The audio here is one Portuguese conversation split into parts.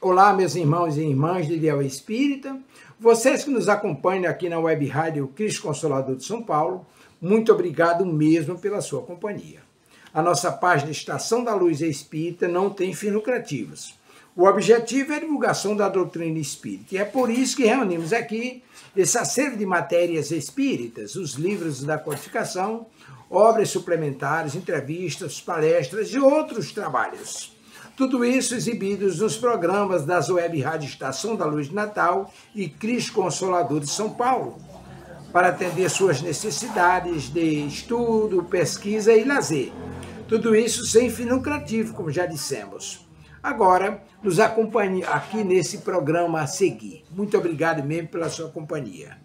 Olá, meus irmãos e irmãs de Ideal Espírita, vocês que nos acompanham aqui na Web Rádio Cristo Consolador de São Paulo, muito obrigado mesmo pela sua companhia. A nossa página Estação da Luz Espírita não tem fins lucrativos. O objetivo é a divulgação da doutrina espírita, e é por isso que reunimos aqui esse acervo de matérias espíritas, os livros da codificação, obras suplementares, entrevistas, palestras e outros trabalhos. Tudo isso exibidos nos programas das Web Rádio Estação da Luz de Natal e Cristo Consolador de São Paulo, para atender suas necessidades de estudo, pesquisa e lazer. Tudo isso sem fim lucrativo, como já dissemos. Agora, nos acompanhe aqui nesse programa a seguir. Muito obrigado mesmo pela sua companhia.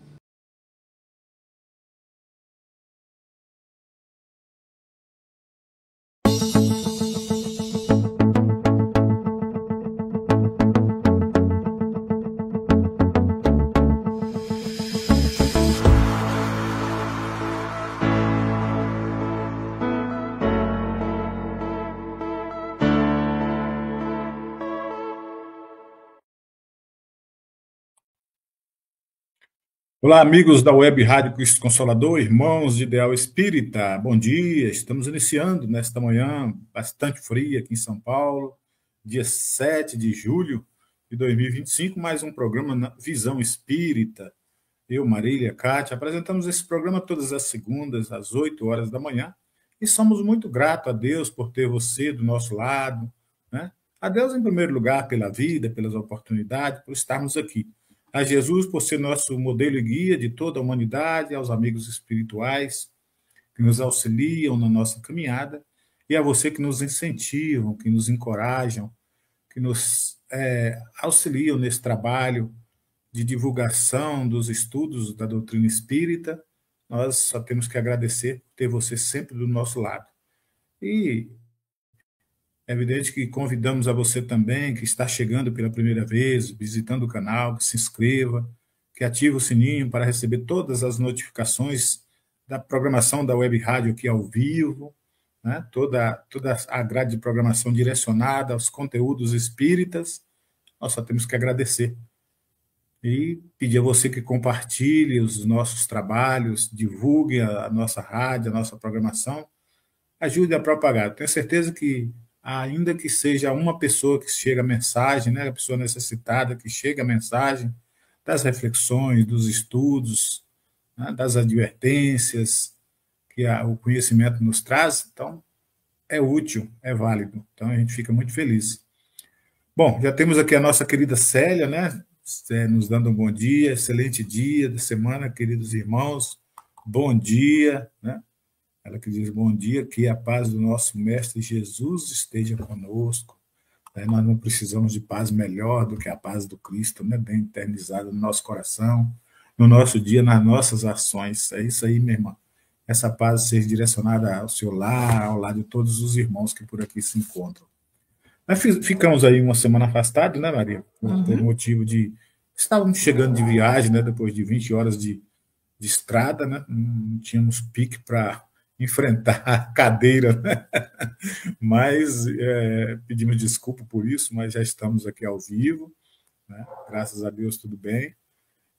Olá, amigos da Web Rádio Cristo Consolador, irmãos de Ideal Espírita, bom dia. Estamos iniciando nesta manhã bastante fria aqui em São Paulo, dia 7 de julho de 2025, mais um programa na Visão Espírita. Eu, Marília, Kátia, apresentamos esse programa todas as segundas, às 8 horas da manhã, e somos muito gratos a Deus por ter você do nosso lado, né? A Deus, em primeiro lugar, pela vida, pelas oportunidades, por estarmos aqui. A Jesus por ser nosso modelo e guia de toda a humanidade, aos amigos espirituais que nos auxiliam na nossa caminhada, e a você que nos incentivam, que nos encorajam, que nos auxiliam nesse trabalho de divulgação dos estudos da doutrina espírita. Nós só temos que agradecer por ter você sempre do nosso lado. E é evidente que convidamos a você também, que está chegando pela primeira vez, visitando o canal, que se inscreva, que ative o sininho para receber todas as notificações da programação da Web Rádio aqui ao vivo, né? Toda a grade de programação direcionada aos conteúdos espíritas. Nós só temos que agradecer. E pedir a você que compartilhe os nossos trabalhos, divulgue a nossa rádio, a nossa programação, ajude a propagar. Tenho certeza que, ainda que seja uma pessoa que chega a mensagem, né, a pessoa necessitada que chega a mensagem das reflexões, dos estudos, né, das advertências que o conhecimento nos traz, então é útil, é válido. Então a gente fica muito feliz. Bom, já temos aqui a nossa querida Célia, né, nos dando um bom dia, excelente dia da semana, queridos irmãos, bom dia, né? Ela que diz, bom dia, que a paz do nosso Mestre Jesus esteja conosco. Nós não precisamos de paz melhor do que a paz do Cristo, né? Bem eternizada no nosso coração, no nosso dia, nas nossas ações. É isso aí, minha irmã. Essa paz seja direcionada ao seu lar, ao lar de todos os irmãos que por aqui se encontram. Nós ficamos aí uma semana afastados, né, Maria? Por motivo de... Estávamos chegando de viagem, né? Depois de 20 horas de estrada, né? Não tínhamos pique para enfrentar a cadeira, né? Mas pedimos desculpa por isso, mas já estamos aqui ao vivo, né? Graças a Deus tudo bem.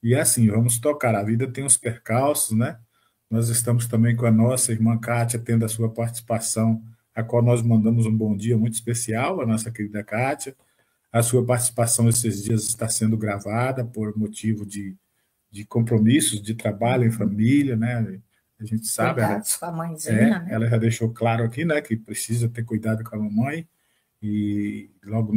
E assim, vamos tocar. A vida tem uns percalços, né? Nós estamos também com a nossa irmã Kátia, tendo a sua participação, a qual nós mandamos um bom dia muito especial, a nossa querida Kátia. A sua participação esses dias está sendo gravada por motivo de compromissos, de trabalho em família, né? A gente sabe, com a mãezinha, né? Ela já deixou claro aqui, né, que precisa ter cuidado com a mamãe, e logo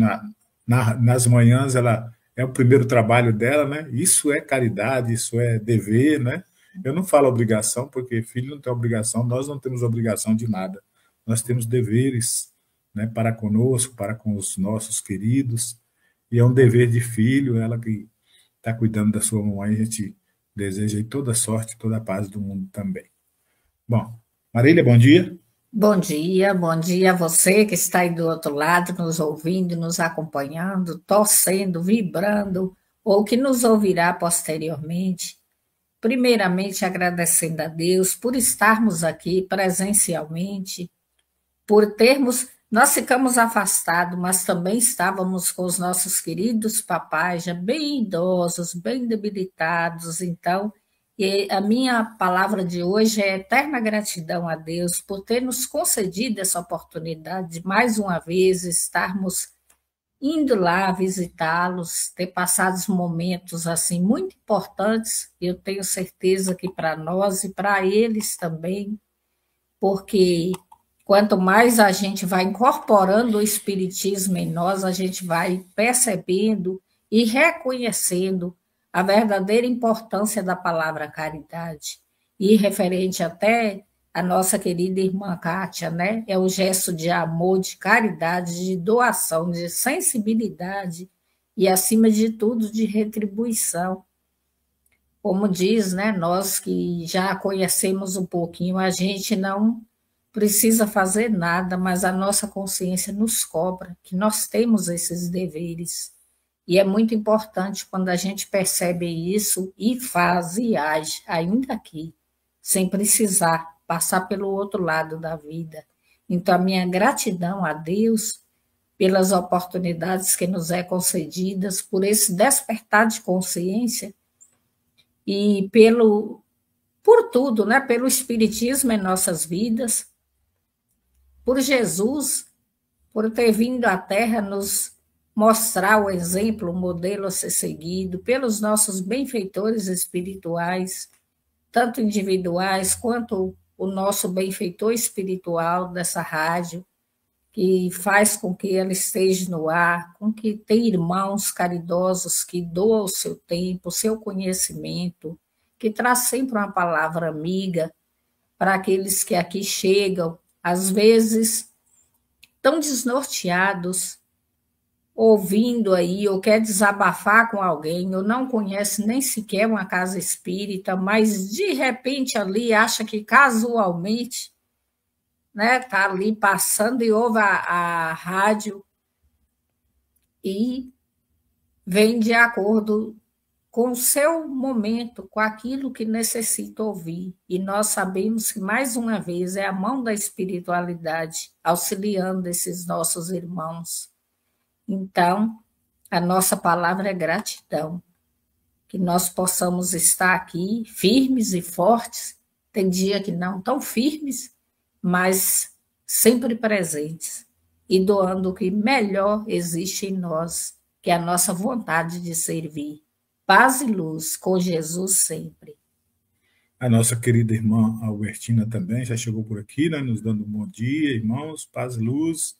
nas manhãs ela é o primeiro trabalho dela, né? Isso é caridade, isso é dever, né? Eu não falo obrigação, porque filho não tem obrigação, nós não temos obrigação de nada. Nós temos deveres, né, para conosco, para com os nossos queridos, e é um dever de filho, ela que está cuidando da sua mamãe, a gente deseja aí toda a sorte, toda a paz do mundo também. Bom, Marília, bom dia. Bom dia a você que está aí do outro lado, nos ouvindo, nos acompanhando, torcendo, vibrando, ou que nos ouvirá posteriormente. Primeiramente, agradecendo a Deus por estarmos aqui presencialmente, por termos Nós ficamos afastados, mas também estávamos com os nossos queridos papais, já bem idosos, bem debilitados. Então, a minha palavra de hoje é eterna gratidão a Deus por ter nos concedido essa oportunidade de, mais uma vez, estarmos indo lá visitá-los, ter passado momentos assim muito importantes. Eu tenho certeza que para nós e para eles também, porque quanto mais a gente vai incorporando o espiritismo em nós, a gente vai percebendo e reconhecendo a verdadeira importância da palavra caridade. E referente até a nossa querida irmã Kátia, né? É o gesto de amor, de caridade, de doação, de sensibilidade e, acima de tudo, de retribuição. Como diz, né? Nós que já conhecemos um pouquinho, a gente não precisa fazer nada, mas a nossa consciência nos cobra que nós temos esses deveres. E é muito importante quando a gente percebe isso e faz e age, ainda aqui, sem precisar passar pelo outro lado da vida. Então, a minha gratidão a Deus pelas oportunidades que nos é concedidas, por esse despertar de consciência e por tudo, né? Pelo Espiritismo em nossas vidas, por Jesus, por ter vindo à Terra nos mostrar o exemplo, o modelo a ser seguido, pelos nossos benfeitores espirituais, tanto individuais quanto o nosso benfeitor espiritual dessa rádio, que faz com que ela esteja no ar, com que tem irmãos caridosos que doam o seu tempo, o seu conhecimento, que traz sempre uma palavra amiga para aqueles que aqui chegam, às vezes tão desnorteados, ouvindo aí, ou quer desabafar com alguém, ou não conhece nem sequer uma casa espírita, mas de repente ali acha que casualmente, né, tá ali passando e ouve a rádio e vem de acordo com o seu momento, com aquilo que necessita ouvir. E nós sabemos que, mais uma vez, é a mão da espiritualidade auxiliando esses nossos irmãos. Então, a nossa palavra é gratidão. Que nós possamos estar aqui firmes e fortes. Tem dia que não tão firmes, mas sempre presentes e doando o que melhor existe em nós, que é a nossa vontade de servir. Paz e luz com Jesus sempre. A nossa querida irmã Albertina também já chegou por aqui, né, nos dando um bom dia, irmãos, paz e luz.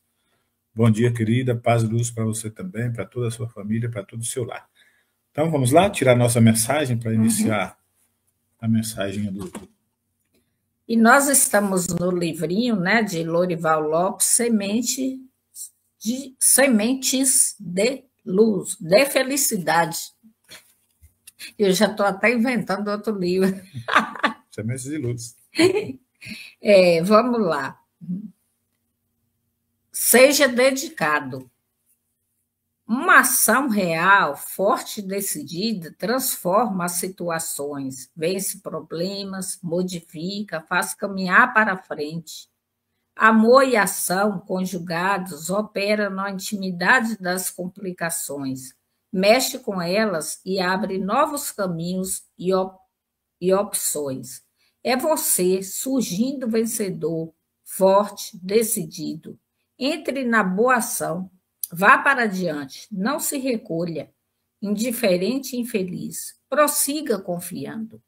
Bom dia, querida, paz e luz para você também, para toda a sua família, para todo o seu lar. Então, vamos lá, tirar nossa mensagem para iniciar a mensagem do... E nós estamos no livrinho, né, de Lorival Lopes, Sementes de Luz, de Felicidade. Eu já estou até inventando outro livro. Sementes de Luz. Vamos lá. Seja dedicado. Uma ação real, forte e decidida, transforma as situações, vence problemas, modifica, faz caminhar para frente. Amor e ação conjugados operam na intimidade das complicações, mexe com elas e abre novos caminhos e opções. É você surgindo vencedor, forte, decidido. Entre na boa ação, vá para adiante, não se recolha, indiferente e infeliz. Prossiga confiando.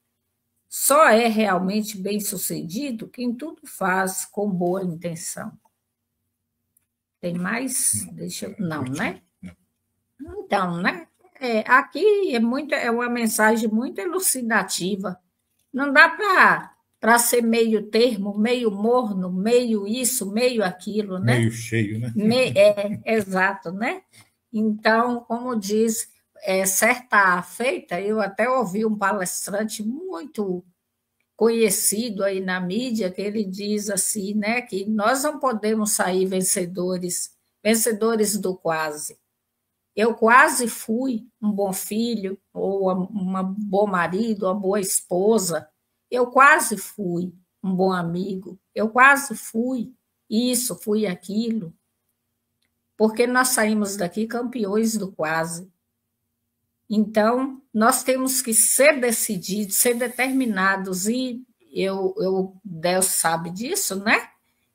Só é realmente bem-sucedido quem tudo faz com boa intenção. Tem mais? Não, né? Então, né? Aqui é uma mensagem muito elucidativa. Não dá para ser meio termo, meio morno, meio isso, meio aquilo, né? Meio cheio, né? Exato, né? Então, como diz, certa feita, eu até ouvi um palestrante muito conhecido aí na mídia, que ele diz assim, né, que nós não podemos sair vencedores do quase. Eu quase fui um bom filho, ou um bom marido, uma boa esposa. Eu quase fui um bom amigo. Eu quase fui isso, fui aquilo. porque nós saímos daqui campeões do quase. Então, nós temos que ser decididos, ser determinados, e Deus sabe disso, né?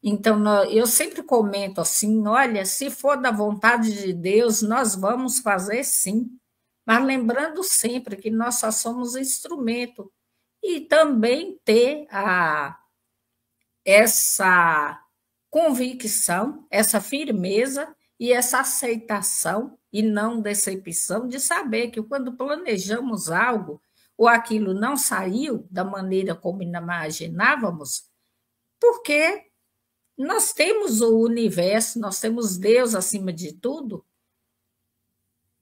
Então, eu sempre comento assim, olha, se for da vontade de Deus, nós vamos fazer sim, mas lembrando sempre que nós só somos instrumento, e também ter essa convicção, essa firmeza e essa aceitação e não decepção de saber que quando planejamos algo ou aquilo não saiu da maneira como imaginávamos, porque nós temos o universo, nós temos Deus acima de tudo,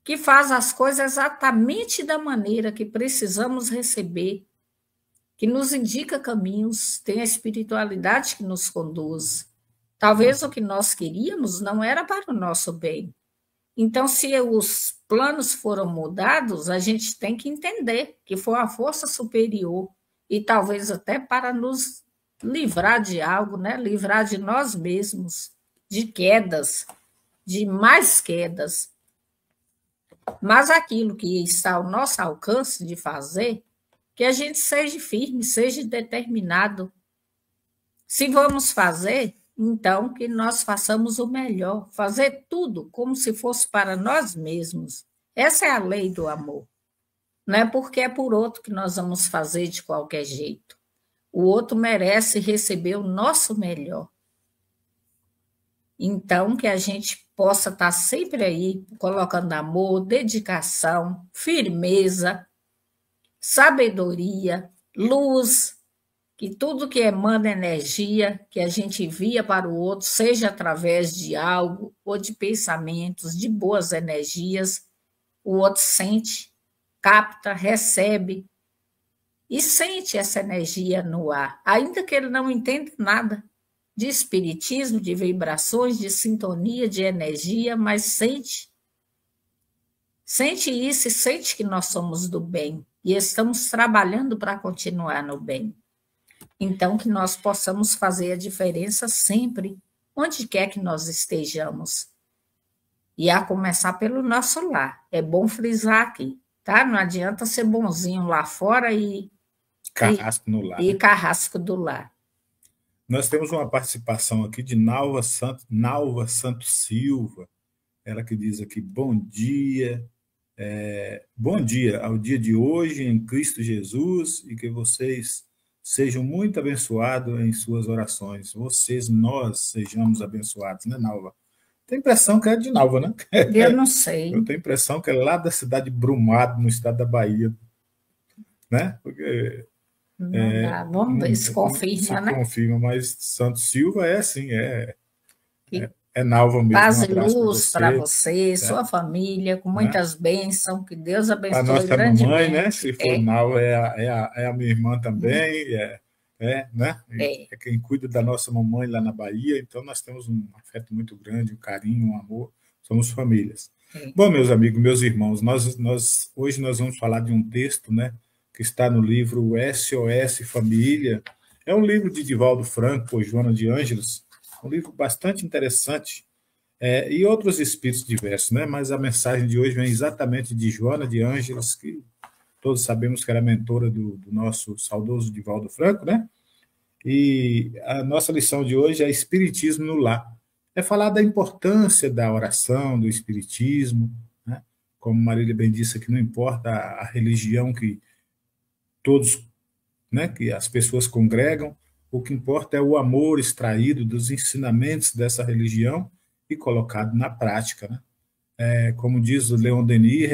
que faz as coisas exatamente da maneira que precisamos receber, que nos indica caminhos, tem a espiritualidade que nos conduz. Talvez o que nós queríamos não era para o nosso bem. Então, se os planos foram mudados, a gente tem que entender que foi a força superior e talvez até para nos livrar de algo, né? Livrar de nós mesmos, de quedas, de mais quedas. Mas aquilo que está ao nosso alcance de fazer, que a gente seja firme, seja determinado. Se vamos fazer, então que nós façamos o melhor, fazer tudo como se fosse para nós mesmos. Essa é a lei do amor. Não é porque é por outro que nós vamos fazer de qualquer jeito. O outro merece receber o nosso melhor. Então, que a gente possa estar sempre aí, colocando amor, dedicação, firmeza, sabedoria, luz, que tudo que emana energia, que a gente envia para o outro, seja através de algo ou de pensamentos, de boas energias, o outro sente, capta, recebe e sente essa energia no ar, ainda que ele não entenda nada de espiritismo, de vibrações, de sintonia, de energia, mas sente. Sente isso e sente que nós somos do bem e estamos trabalhando para continuar no bem. Então, que nós possamos fazer a diferença sempre, onde quer que nós estejamos. E a começar pelo nosso lar. É bom frisar aqui, tá? Não adianta ser bonzinho lá fora e carrasco no lar. E carrasco do lar. Nós temos uma participação aqui de Nalva Santos Silva, ela que diz aqui, bom dia ao dia de hoje em Cristo Jesus e que vocês sejam muito abençoados em suas orações. Nós sejamos abençoados, né, Nalva? Tenho a impressão que é de Nalva, né? Eu não sei. Eu tenho a impressão que é lá da cidade de Brumado, no estado da Bahia, né? Porque não dá. Vamos ver se confirma, né? Confirma, mas Santos Silva é assim, é Nalva mesmo. Paz e luz para você, sua família, com muitas bênçãos, que Deus abençoe a nossa grandemente. Mamãe, né? Se for Nalva, é a minha irmã também, né? É quem cuida da nossa mamãe lá na Bahia, então nós temos um afeto muito grande, um carinho, um amor, somos famílias. Bom, meus amigos, meus irmãos, hoje nós vamos falar de um texto, né, que está no livro SOS Família, é um livro de Divaldo Franco, por Joana de Ângeles, um livro bastante interessante, e outros espíritos diversos, né, mas a mensagem de hoje vem exatamente de Joana de Ângeles, que todos sabemos que era mentora do nosso saudoso Divaldo Franco, né? E a nossa lição de hoje é Espiritismo no Lar. É falar da importância da oração, do Espiritismo, né? Como Marília bem disse, que não importa a religião que todos, né, que as pessoas congregam, o que importa é o amor extraído dos ensinamentos dessa religião e colocado na prática, né? Como diz o Leon Denis,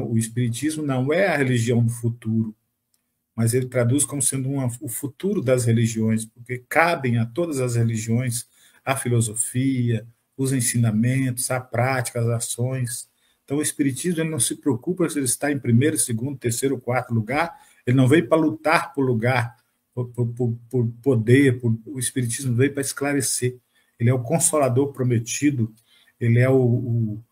o Espiritismo não é a religião do futuro, mas ele traduz como sendo o futuro das religiões, porque cabem a todas as religiões a filosofia, os ensinamentos, a prática, as ações. Então, o Espiritismo ele não se preocupa se ele está em primeiro, segundo, terceiro, quarto lugar, ele não veio para lutar por lugar, por poder, o Espiritismo veio para esclarecer. Ele é o Consolador prometido, ele é o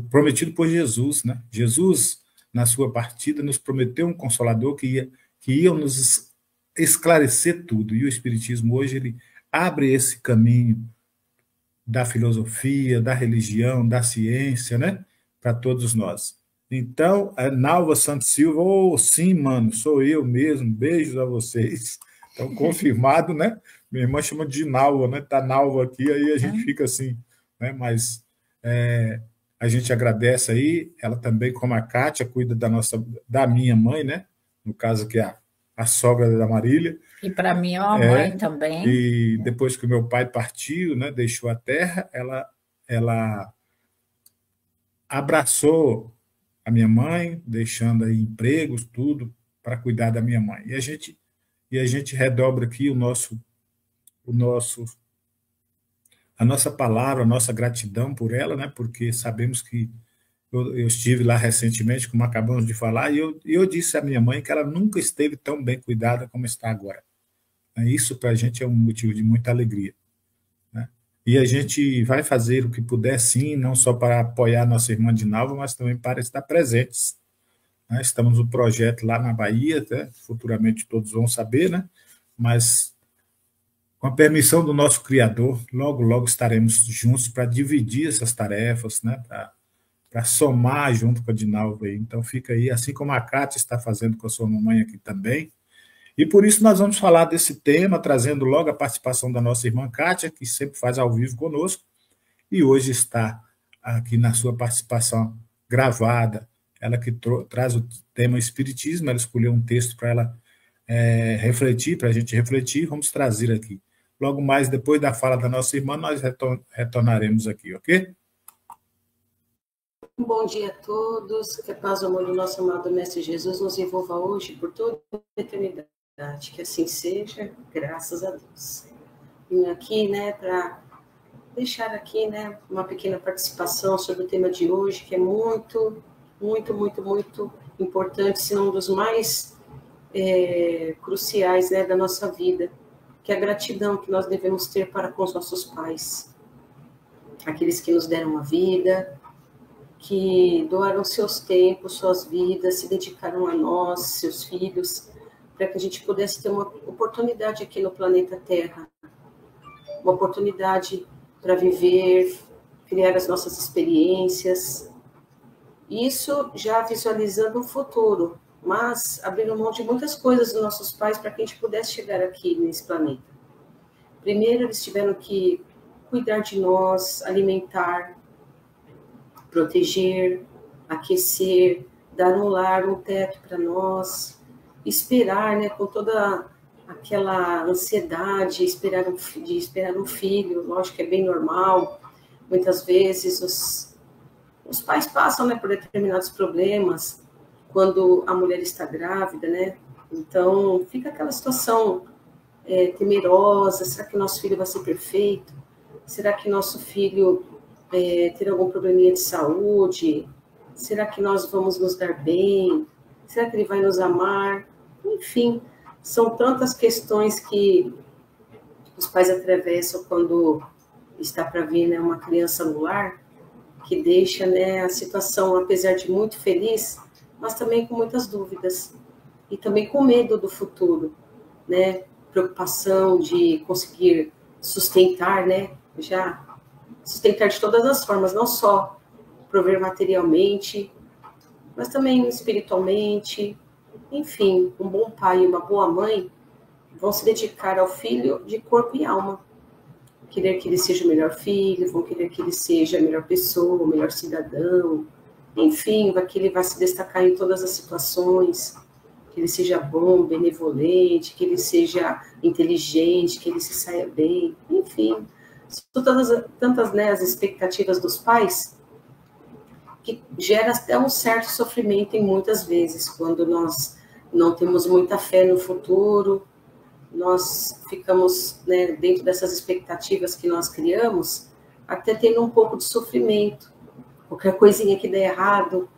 prometido por Jesus, né? Jesus, na sua partida, nos prometeu um Consolador que ia nos esclarecer tudo. E o Espiritismo hoje ele abre esse caminho da filosofia, da religião, da ciência, né? Para todos nós. Então, a Nalva Santos Silva, sim, mano, sou eu mesmo, beijos a vocês. Então, confirmado, né? Minha irmã chama de Nalva, né? Tá Nalva aqui, aí a gente fica assim, né? Mas a gente agradece aí, ela também, como a Kátia, cuida da minha mãe, né? No caso, que é a sogra da Marília. E para minha mãe também. E depois que o meu pai partiu, né? Deixou a terra, ela abraçou a minha mãe, deixando aí empregos, tudo, para cuidar da minha mãe. E a gente redobra aqui a nossa palavra, a nossa gratidão por ela, né? Porque sabemos que eu estive lá recentemente, como acabamos de falar, e eu disse à minha mãe que ela nunca esteve tão bem cuidada como está agora. Isso para a gente é um motivo de muita alegria. E a gente vai fazer o que puder, sim, não só para apoiar nossa irmã de Nalva, mas também para estar presentes. Estamos no projeto lá na Bahia, futuramente todos vão saber, né? Mas, com a permissão do nosso Criador, logo, logo estaremos juntos para dividir essas tarefas, né? Para somar junto com a Dinalva. Então, fica aí, assim como a Cátia está fazendo com a sua mamãe aqui também. E por isso nós vamos falar desse tema, trazendo logo a participação da nossa irmã Kátia, que sempre faz ao vivo conosco, e hoje está aqui na sua participação gravada, ela que traz o tema Espiritismo, ela escolheu um texto para ela refletir, para a gente refletir, vamos trazer aqui. Logo mais, depois da fala da nossa irmã, nós retornaremos aqui, ok? Bom dia a todos, que a paz e o amor do nosso amado Mestre Jesus nos envolva hoje por toda a eternidade. Que assim seja, graças a Deus. Vim aqui, né, para deixar aqui, né, uma pequena participação sobre o tema de hoje, que é muito, muito, muito, muito importante, se não um dos mais cruciais, né, da nossa vida, que é a gratidão que nós devemos ter para com os nossos pais, aqueles que nos deram a vida, que doaram seus tempos, suas vidas, se dedicaram a nós, seus filhos, para que a gente pudesse ter uma oportunidade aqui no planeta Terra, uma oportunidade para viver, criar as nossas experiências, isso já visualizando o futuro, mas abrindo mão de muitas coisas dos nossos pais para que a gente pudesse chegar aqui nesse planeta. Primeiro, eles tiveram que cuidar de nós, alimentar, proteger, aquecer, dar um lar, um teto para nós, esperar, né, com toda aquela ansiedade de esperar um filho, lógico que é bem normal. Muitas vezes os pais passam, né, por determinados problemas quando a mulher está grávida, né? Então fica aquela situação temerosa. Será que nosso filho vai ser perfeito? Será que nosso filho terá algum probleminha de saúde? Será que nós vamos nos dar bem? Será que ele vai nos amar? Enfim, são tantas questões que os pais atravessam quando está para vir, né, uma criança no lar, que deixa, né, a situação, apesar de muito feliz, mas também com muitas dúvidas. E também com medo do futuro, né? Preocupação de conseguir sustentar, né? Já sustentar de todas as formas, não só prover materialmente, mas também espiritualmente. Enfim, um bom pai e uma boa mãe vão se dedicar ao filho de corpo e alma. Querer que ele seja o melhor filho, vão querer que ele seja a melhor pessoa, o melhor cidadão. Enfim, que ele vai se destacar em todas as situações, que ele seja bom, benevolente, que ele seja inteligente, que ele se saia bem. Enfim, são tantas, né, as expectativas dos pais, que gera até um certo sofrimento em muitas vezes, quando nós não temos muita fé no futuro, nós ficamos, né, dentro dessas expectativas que nós criamos, até tendo um pouco de sofrimento. Qualquer coisinha que der errado,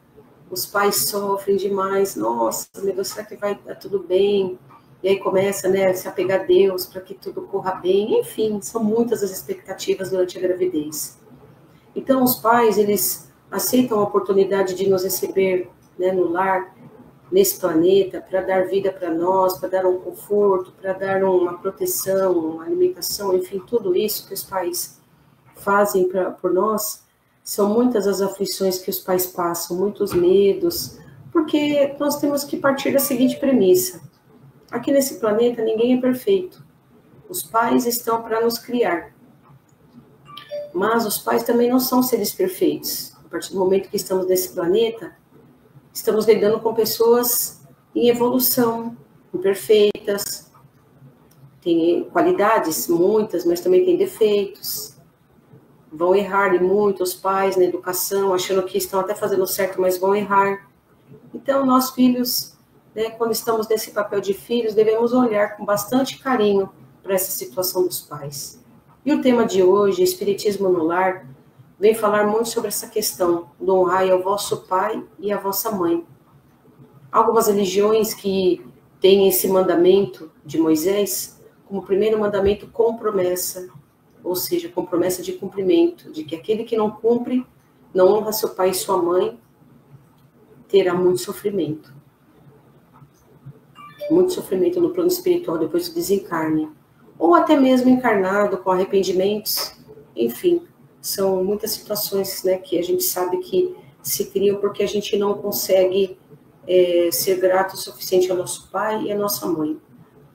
os pais sofrem demais. Nossa, meu Deus, será que vai dar tudo bem? E aí começa, né, a se apegar a Deus para que tudo corra bem. Enfim, são muitas as expectativas durante a gravidez. Então, os pais, eles aceitam a oportunidade de nos receber, né, no lar, nesse planeta, para dar vida para nós, para dar um conforto, para dar uma proteção, uma alimentação, enfim, tudo isso que os pais fazem por nós, são muitas as aflições que os pais passam, muitos medos, porque nós temos que partir da seguinte premissa: aqui nesse planeta ninguém é perfeito. Os pais estão para nos criar, mas os pais também não são seres perfeitos. A partir do momento que estamos nesse planeta, estamos lidando com pessoas em evolução, imperfeitas, tem qualidades, muitas, mas também tem defeitos. Vão errar muito os pais na educação, achando que estão até fazendo certo, mas vão errar. Então, nós filhos, né, quando estamos nesse papel de filhos, devemos olhar com bastante carinho para essa situação dos pais. E o tema de hoje, Espiritismo no Lar, vem falar muito sobre essa questão do honrar ao vosso pai e à vossa mãe. Algumas religiões que têm esse mandamento de Moisés como primeiro mandamento com promessa, ou seja, com promessa de cumprimento, de que aquele que não cumpre, não honra seu pai e sua mãe, terá muito sofrimento. Muito sofrimento no plano espiritual depois do desencarne. Ou até mesmo encarnado, com arrependimentos. Enfim, são muitas situações, né, que a gente sabe que se criam porque a gente não consegue ser grato o suficiente ao nosso pai e à nossa mãe.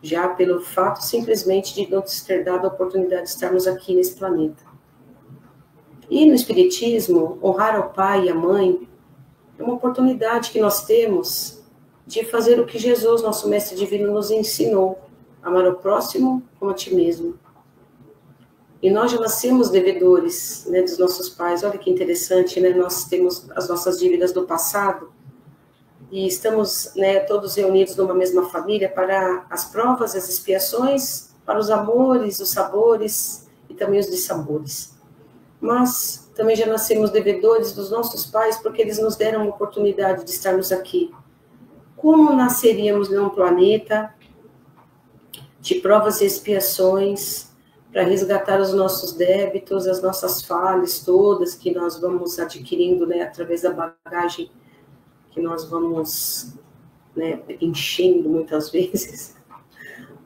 Já pelo fato simplesmente de não ter dado a oportunidade de estarmos aqui nesse planeta. E no Espiritismo, honrar ao pai e à mãe é uma oportunidade que nós temos de fazer o que Jesus, nosso Mestre Divino, nos ensinou: amar o próximo como a ti mesmo. E nós já nascemos devedores, né, dos nossos pais. Olha que interessante, né? Nós temos as nossas dívidas do passado e estamos, né, todos reunidos numa mesma família para as provas, as expiações, para os amores, os sabores e também os dissabores. Mas também já nascemos devedores dos nossos pais porque eles nos deram a oportunidade de estarmos aqui. Como nasceríamos num planeta de provas e expiações para resgatar os nossos débitos, as nossas falhas todas que nós vamos adquirindo, né, através da bagagem que nós vamos, né, enchendo muitas vezes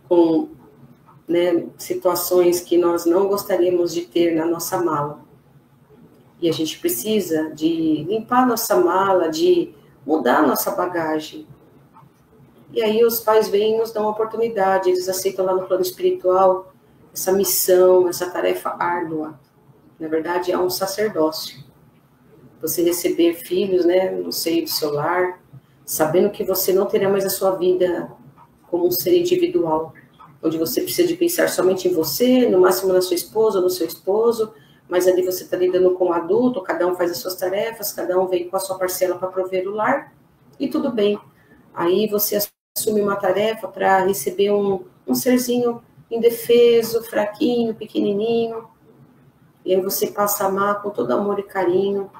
com, né, situações que nós não gostaríamos de ter na nossa mala. E a gente precisa de limpar nossa mala, de mudar nossa bagagem. E aí os pais vêm e nos dão uma oportunidade, eles aceitam lá no plano espiritual essa missão, essa tarefa árdua. Na verdade, é um sacerdócio. Você receber filhos, né, no seio do seu lar, sabendo que você não terá mais a sua vida como um ser individual, onde você precisa de pensar somente em você, no máximo na sua esposa ou no seu esposo, mas ali você está lidando com um adulto, cada um faz as suas tarefas, cada um vem com a sua parcela para prover o lar, e tudo bem. Aí você assume uma tarefa para receber um serzinho indefeso, fraquinho, pequenininho, e aí você passa a amar com todo amor e carinho,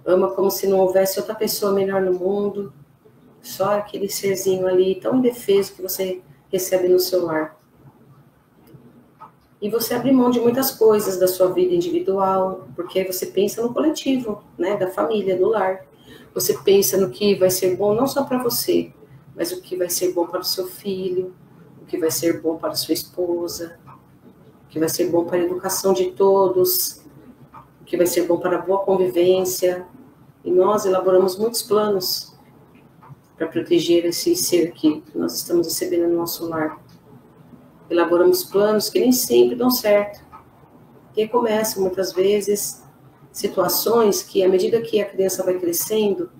ama como se não houvesse outra pessoa melhor no mundo, só aquele serzinho ali tão indefeso que você recebe no seu lar. E você abre mão de muitas coisas da sua vida individual, porque você pensa no coletivo, né, da família, do lar. Você pensa no que vai ser bom não só para você, mas o que vai ser bom para o seu filho, o que vai ser bom para a sua esposa, o que vai ser bom para a educação de todos, o que vai ser bom para a boa convivência. E nós elaboramos muitos planos para proteger esse ser que nós estamos recebendo no nosso lar. Elaboramos planos que nem sempre dão certo. E começam, muitas vezes, situações que, à medida que a criança vai crescendo,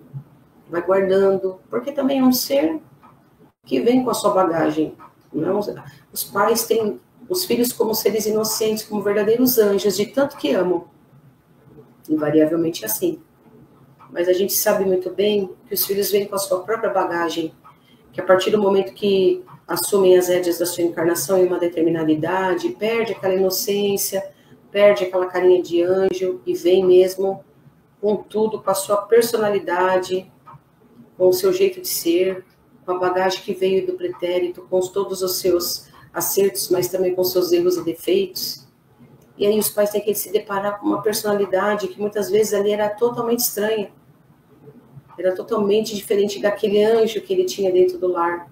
vai guardando, porque também é um ser que vem com a sua bagagem. Não? Os pais têm os filhos como seres inocentes, como verdadeiros anjos, de tanto que amam. Invariavelmente é assim. Mas a gente sabe muito bem que os filhos vêm com a sua própria bagagem, que a partir do momento que assumem as rédeas da sua encarnação em uma determinada idade, perde aquela inocência, perde aquela carinha de anjo e vem mesmo com tudo, com a sua personalidade, com o seu jeito de ser, com a bagagem que veio do pretérito, com todos os seus acertos, mas também com seus erros e defeitos. E aí os pais têm que se deparar com uma personalidade que muitas vezes ali era totalmente estranha, era totalmente diferente daquele anjo que ele tinha dentro do lar,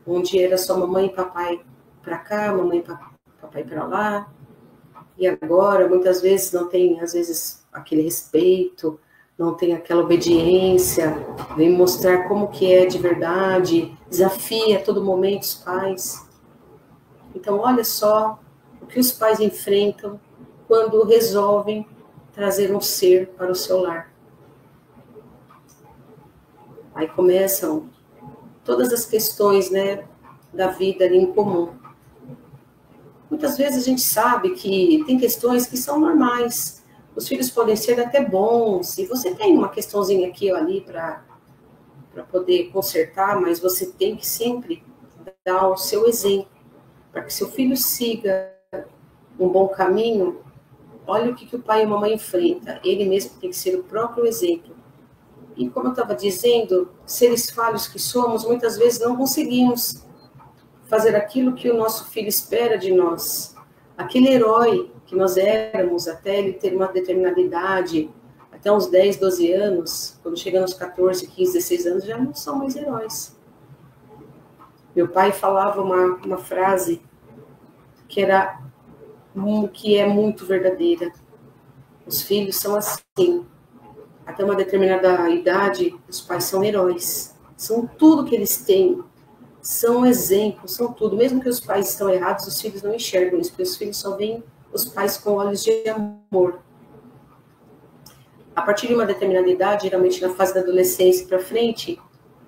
onde era só mamãe e papai para cá, mamãe e papai para lá, E agora, muitas vezes, não tem, às vezes, aquele respeito, não tem aquela obediência, vem mostrar como que é de verdade, desafia a todo momento os pais. Então, olha só o que os pais enfrentam quando resolvem trazer um ser para o seu lar. Aí começam todas as questões, né, da vida ali em comum. Muitas vezes a gente sabe que tem questões que são normais. Os filhos podem ser até bons, e você tem uma questãozinha aqui ou ali para poder consertar, mas você tem que sempre dar o seu exemplo, para que seu filho siga um bom caminho. Olha o que o pai e a mamãe enfrentam. Ele mesmo tem que ser o próprio exemplo. E como eu estava dizendo, seres falhos que somos, muitas vezes não conseguimos fazer aquilo que o nosso filho espera de nós. Aquele herói que nós éramos até ele ter uma determinada idade, até uns 10, 12 anos, quando chega nos 14, 15, 16 anos, já não são mais heróis. Meu pai falava uma frase que é muito verdadeira. Os filhos são assim. Até uma determinada idade, os pais são heróis. São tudo que eles têm. São exemplos, são tudo. Mesmo que os pais estão errados, os filhos não enxergam isso, porque os filhos só veem os pais com olhos de amor. A partir de uma determinada idade, geralmente na fase da adolescência para frente,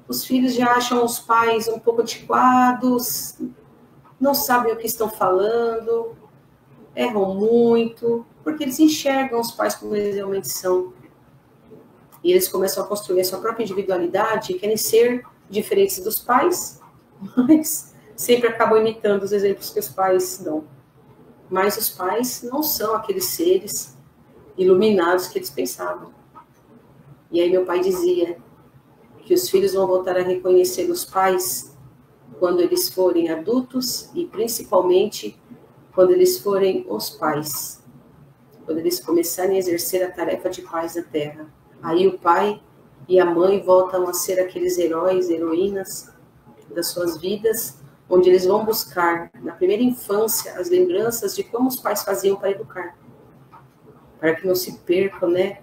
os filhos já acham os pais um pouco antiquados, não sabem o que estão falando, erram muito, porque eles enxergam os pais como eles realmente são. E eles começam a construir a sua própria individualidade, querem ser diferentes dos pais, mas sempre acabam imitando os exemplos que os pais dão. Mas os pais não são aqueles seres iluminados que eles pensavam. E aí meu pai dizia que os filhos vão voltar a reconhecer os pais quando eles forem adultos e principalmente quando eles forem os pais. Quando eles começarem a exercer a tarefa de pais na terra. Aí o pai e a mãe voltam a ser aqueles heróis, heroínas das suas vidas, onde eles vão buscar, na primeira infância, as lembranças de como os pais faziam para educar, para que não se percam, né,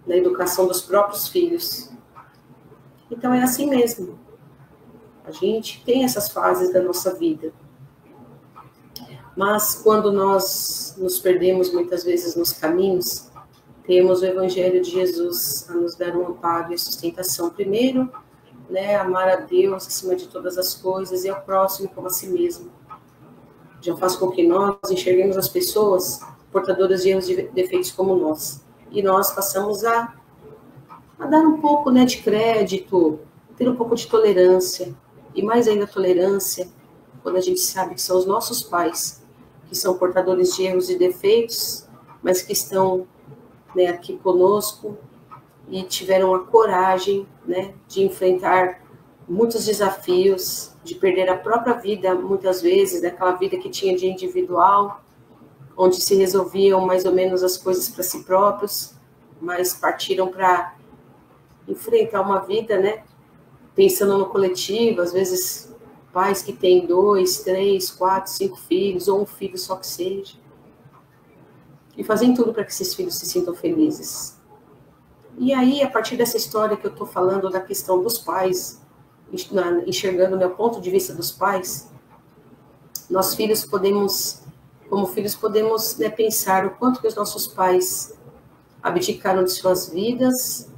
na educação dos próprios filhos. Então é assim mesmo. A gente tem essas fases da nossa vida. Mas quando nós nos perdemos muitas vezes nos caminhos, temos o Evangelho de Jesus a nos dar um amparo e a sustentação. Primeiro, né, amar a Deus acima de todas as coisas e ao próximo como a si mesmo. Já faz com que nós enxerguemos as pessoas portadoras de erros e defeitos como nós. E nós passamos a dar um pouco, né, de crédito, ter um pouco de tolerância. E mais ainda tolerância, quando a gente sabe que são os nossos pais, que são portadores de erros e defeitos, mas que estão, né, aqui conosco e tiveram a coragem, né, de enfrentar muitos desafios, de perder a própria vida, muitas vezes, daquela vida que tinha de individual, onde se resolviam mais ou menos as coisas para si próprios, mas partiram para enfrentar uma vida, né, pensando no coletivo, às vezes pais que têm 2, 3, 4, 5 filhos, ou um filho só que seja, e fazem tudo para que esses filhos se sintam felizes. E aí, a partir dessa história que eu estou falando da questão dos pais, enxergando o meu ponto de vista dos pais, nós filhos podemos, como filhos, podemos, né, pensar o quanto que os nossos pais abdicaram de suas vidas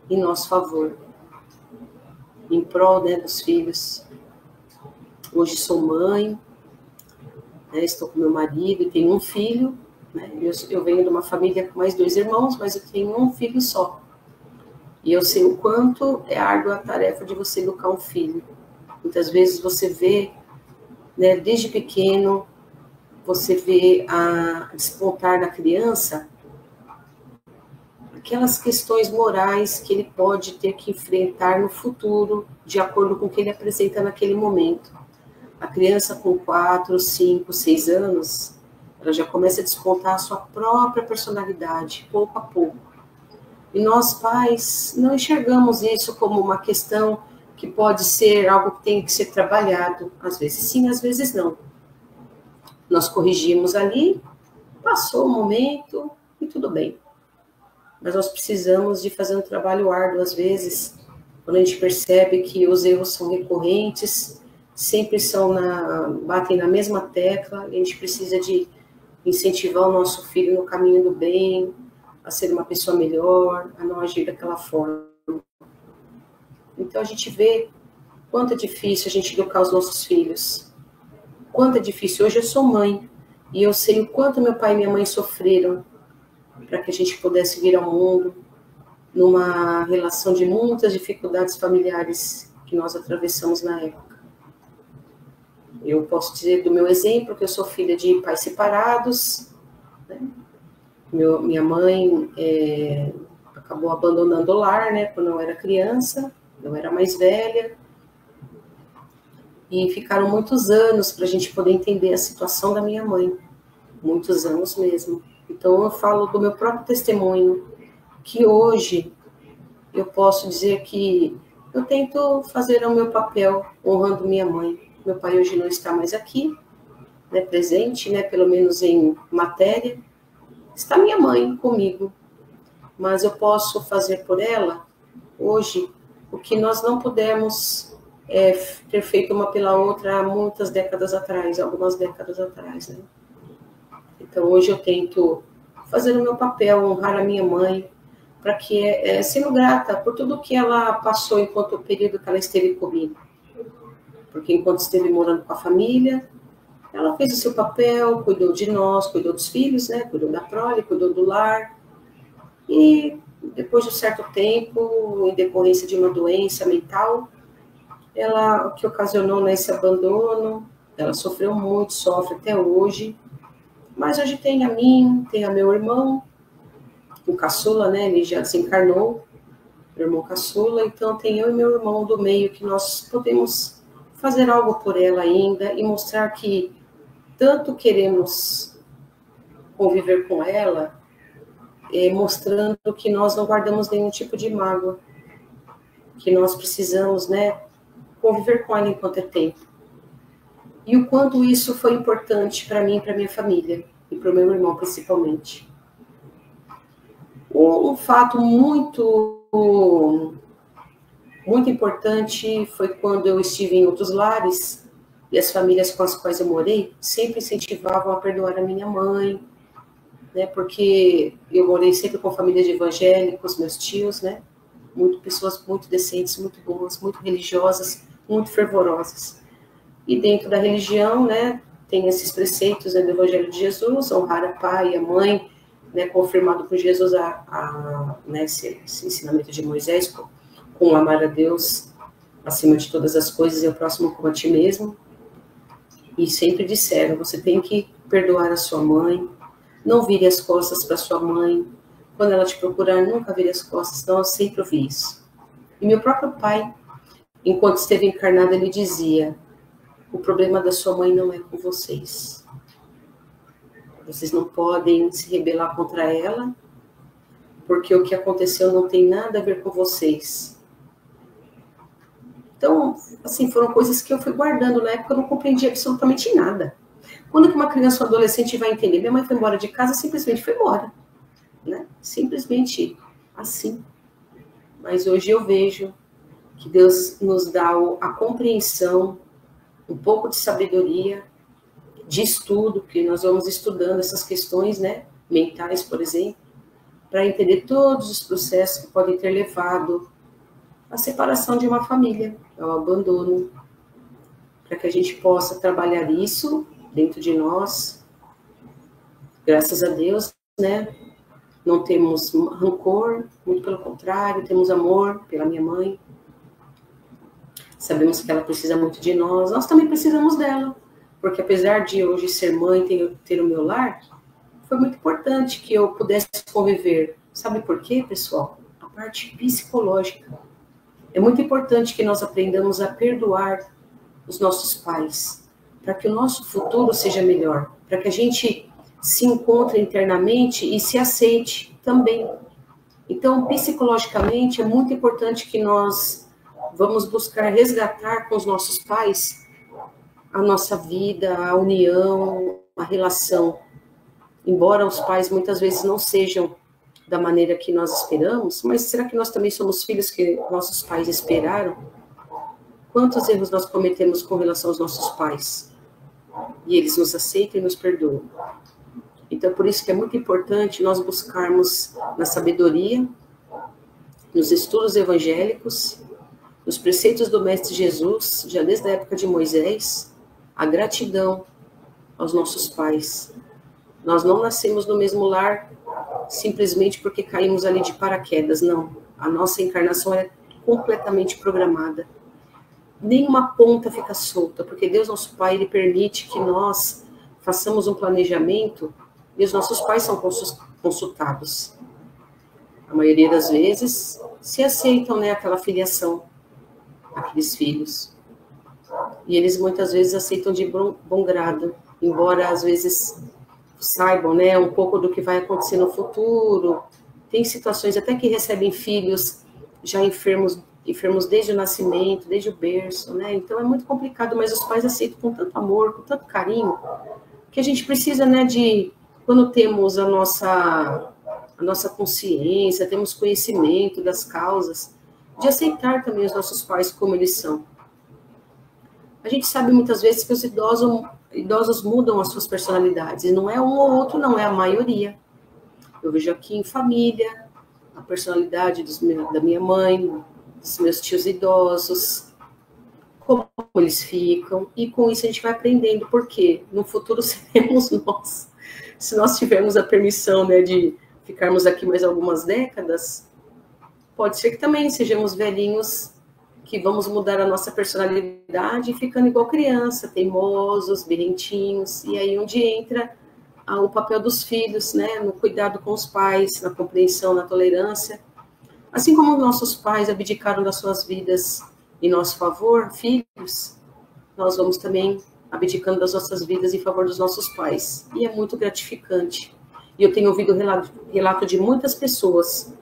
em nosso favor, em prol, né, dos filhos. Hoje sou mãe, né, estou com meu marido e tenho um filho, né, eu venho de uma família com mais 2 irmãos, mas eu tenho um filho só. E eu sei o quanto é árdua a tarefa de você educar um filho. Muitas vezes você vê, né, desde pequeno, você vê a despontar na criança aquelas questões morais que ele pode ter que enfrentar no futuro, de acordo com o que ele apresenta naquele momento. A criança com 4, 5, 6 anos, ela já começa a despontar a sua própria personalidade, pouco a pouco. E nós, pais, não enxergamos isso como uma questão que pode ser algo que tem que ser trabalhado. Às vezes sim, às vezes não. Nós corrigimos ali, Passou o momento e tudo bem. Mas nós precisamos de fazer um trabalho árduo, às vezes, quando a gente percebe que os erros são recorrentes, sempre batem na mesma tecla, a gente precisa de incentivar o nosso filho no caminho do bem, a ser uma pessoa melhor, a não agir daquela forma. Então a gente vê quanto é difícil a gente educar os nossos filhos. Quanto é difícil. Hoje eu sou mãe e eu sei o quanto meu pai e minha mãe sofreram para que a gente pudesse vir ao mundo numa relação de muitas dificuldades familiares que nós atravessamos na época. Eu posso dizer do meu exemplo que eu sou filha de pais separados, né? Minha mãe acabou abandonando o lar, né, quando eu era criança, eu era mais velha, e ficaram muitos anos para a gente poder entender a situação da minha mãe, muitos anos mesmo. Então eu falo do meu próprio testemunho, que hoje eu posso dizer que eu tento fazer o meu papel honrando minha mãe. Meu pai hoje não está mais aqui, né, presente, né, pelo menos em matéria. Está minha mãe comigo, mas eu posso fazer por ela, hoje, o que nós não pudemos ter feito uma pela outra há muitas décadas atrás, algumas décadas atrás, né? Então, hoje eu tento fazer o meu papel, honrar a minha mãe, para que, sendo grata por tudo que ela passou enquanto o período que ela esteve comigo. Porque enquanto esteve morando com a família, ela fez o seu papel, cuidou de nós, cuidou dos filhos, né? Cuidou da prole, cuidou do lar. E depois de um certo tempo, em decorrência de uma doença mental, ela, o que ocasionou nesse abandono, ela sofreu muito, sofre até hoje. Mas hoje tem a mim, tem a meu irmão, o caçula, né? Ele já desencarnou, meu irmão caçula. Então tem eu e meu irmão do meio que nós podemos fazer algo por ela ainda e mostrar que tanto queremos conviver com ela, mostrando que nós não guardamos nenhum tipo de mágoa, que nós precisamos, né, conviver com ela enquanto é tempo. E o quanto isso foi importante para mim e para minha família, e para o meu irmão principalmente. Um fato muito importante foi quando eu estive em outros lares, e as famílias com as quais eu morei sempre incentivavam a perdoar a minha mãe, né, porque eu morei sempre com famílias de evangélicos, meus tios, né, pessoas muito decentes, muito boas, muito religiosas, muito fervorosas. E dentro da religião, né, tem esses preceitos, né, do Evangelho de Jesus, honrar o pai e a mãe, né, confirmado por Jesus né, esse ensinamento de Moisés, com amar a Deus acima de todas as coisas e o próximo como a ti mesmo. E sempre disseram, você tem que perdoar a sua mãe, não vire as costas para sua mãe, quando ela te procurar, nunca vire as costas, não, eu sempre ouvi isso. E meu próprio pai, enquanto esteve encarnado, ele dizia, o problema da sua mãe não é com vocês. Vocês não podem se rebelar contra ela, porque o que aconteceu não tem nada a ver com vocês. Então, assim, foram coisas que eu fui guardando. Na época eu não compreendia absolutamente nada. Quando que uma criança ou adolescente vai entender? Minha mãe foi embora de casa, simplesmente foi embora. Né? Simplesmente assim. Mas hoje eu vejo que Deus nos dá a compreensão, um pouco de sabedoria, de estudo, que nós vamos estudando essas questões, né, mentais, por exemplo, para entender todos os processos que podem ter levado à separação de uma família, ao abandono, para que a gente possa trabalhar isso dentro de nós. Graças a Deus, né, não temos rancor, muito pelo contrário, temos amor pela minha mãe. Sabemos que ela precisa muito de nós, nós também precisamos dela. Porque apesar de hoje ser mãe, ter o meu lar, foi muito importante que eu pudesse conviver. Sabe por quê, pessoal? A parte psicológica. É muito importante que nós aprendamos a perdoar os nossos pais, para que o nosso futuro seja melhor, para que a gente se encontre internamente e se aceite também. Então, psicologicamente, é muito importante que nós vamos buscar resgatar com os nossos pais a nossa vida, a união, a relação. embora os pais muitas vezes não sejam da maneira que nós esperamos, mas será que nós também somos filhos que nossos pais esperaram? Quantos erros nós cometemos com relação aos nossos pais? E eles nos aceitam e nos perdoam. Então, por isso que é muito importante nós buscarmos na sabedoria, nos estudos evangélicos, nos preceitos do Mestre Jesus, já desde a época de Moisés, a gratidão aos nossos pais. Nós não nascemos no mesmo lar simplesmente porque caímos ali de paraquedas, não. A nossa encarnação é completamente programada. Nenhuma ponta fica solta, porque Deus, nosso Pai, Ele permite que nós façamos um planejamento e os nossos pais são consultados. A maioria das vezes se aceitam, né, aquela filiação, aqueles filhos. E eles muitas vezes aceitam de bom grado, embora às vezes saibam, né, um pouco do que vai acontecer no futuro. Tem situações até que recebem filhos já enfermos desde o nascimento, desde o berço, né? Então é muito complicado, mas os pais aceitam com tanto amor, com tanto carinho, que a gente precisa, né, de, quando temos a nossa consciência, temos conhecimento das causas, de aceitar também os nossos pais como eles são. A gente sabe muitas vezes que os idosos mudam as suas personalidades, e não é um ou outro, não, é a maioria. Eu vejo aqui em família a personalidade da minha mãe, dos meus tios idosos, como eles ficam, e com isso a gente vai aprendendo, porque no futuro seremos nós. Se nós tivermos a permissão, né, de ficarmos aqui mais algumas décadas, pode ser que também sejamos velhinhos, que vamos mudar a nossa personalidade ficando igual criança, teimosos, birrentinhos, e aí onde entra o papel dos filhos, né, no cuidado com os pais, na compreensão, na tolerância. Assim como nossos pais abdicaram das suas vidas em nosso favor, filhos, nós vamos também abdicando das nossas vidas em favor dos nossos pais. E é muito gratificante. E eu tenho ouvido relato de muitas pessoas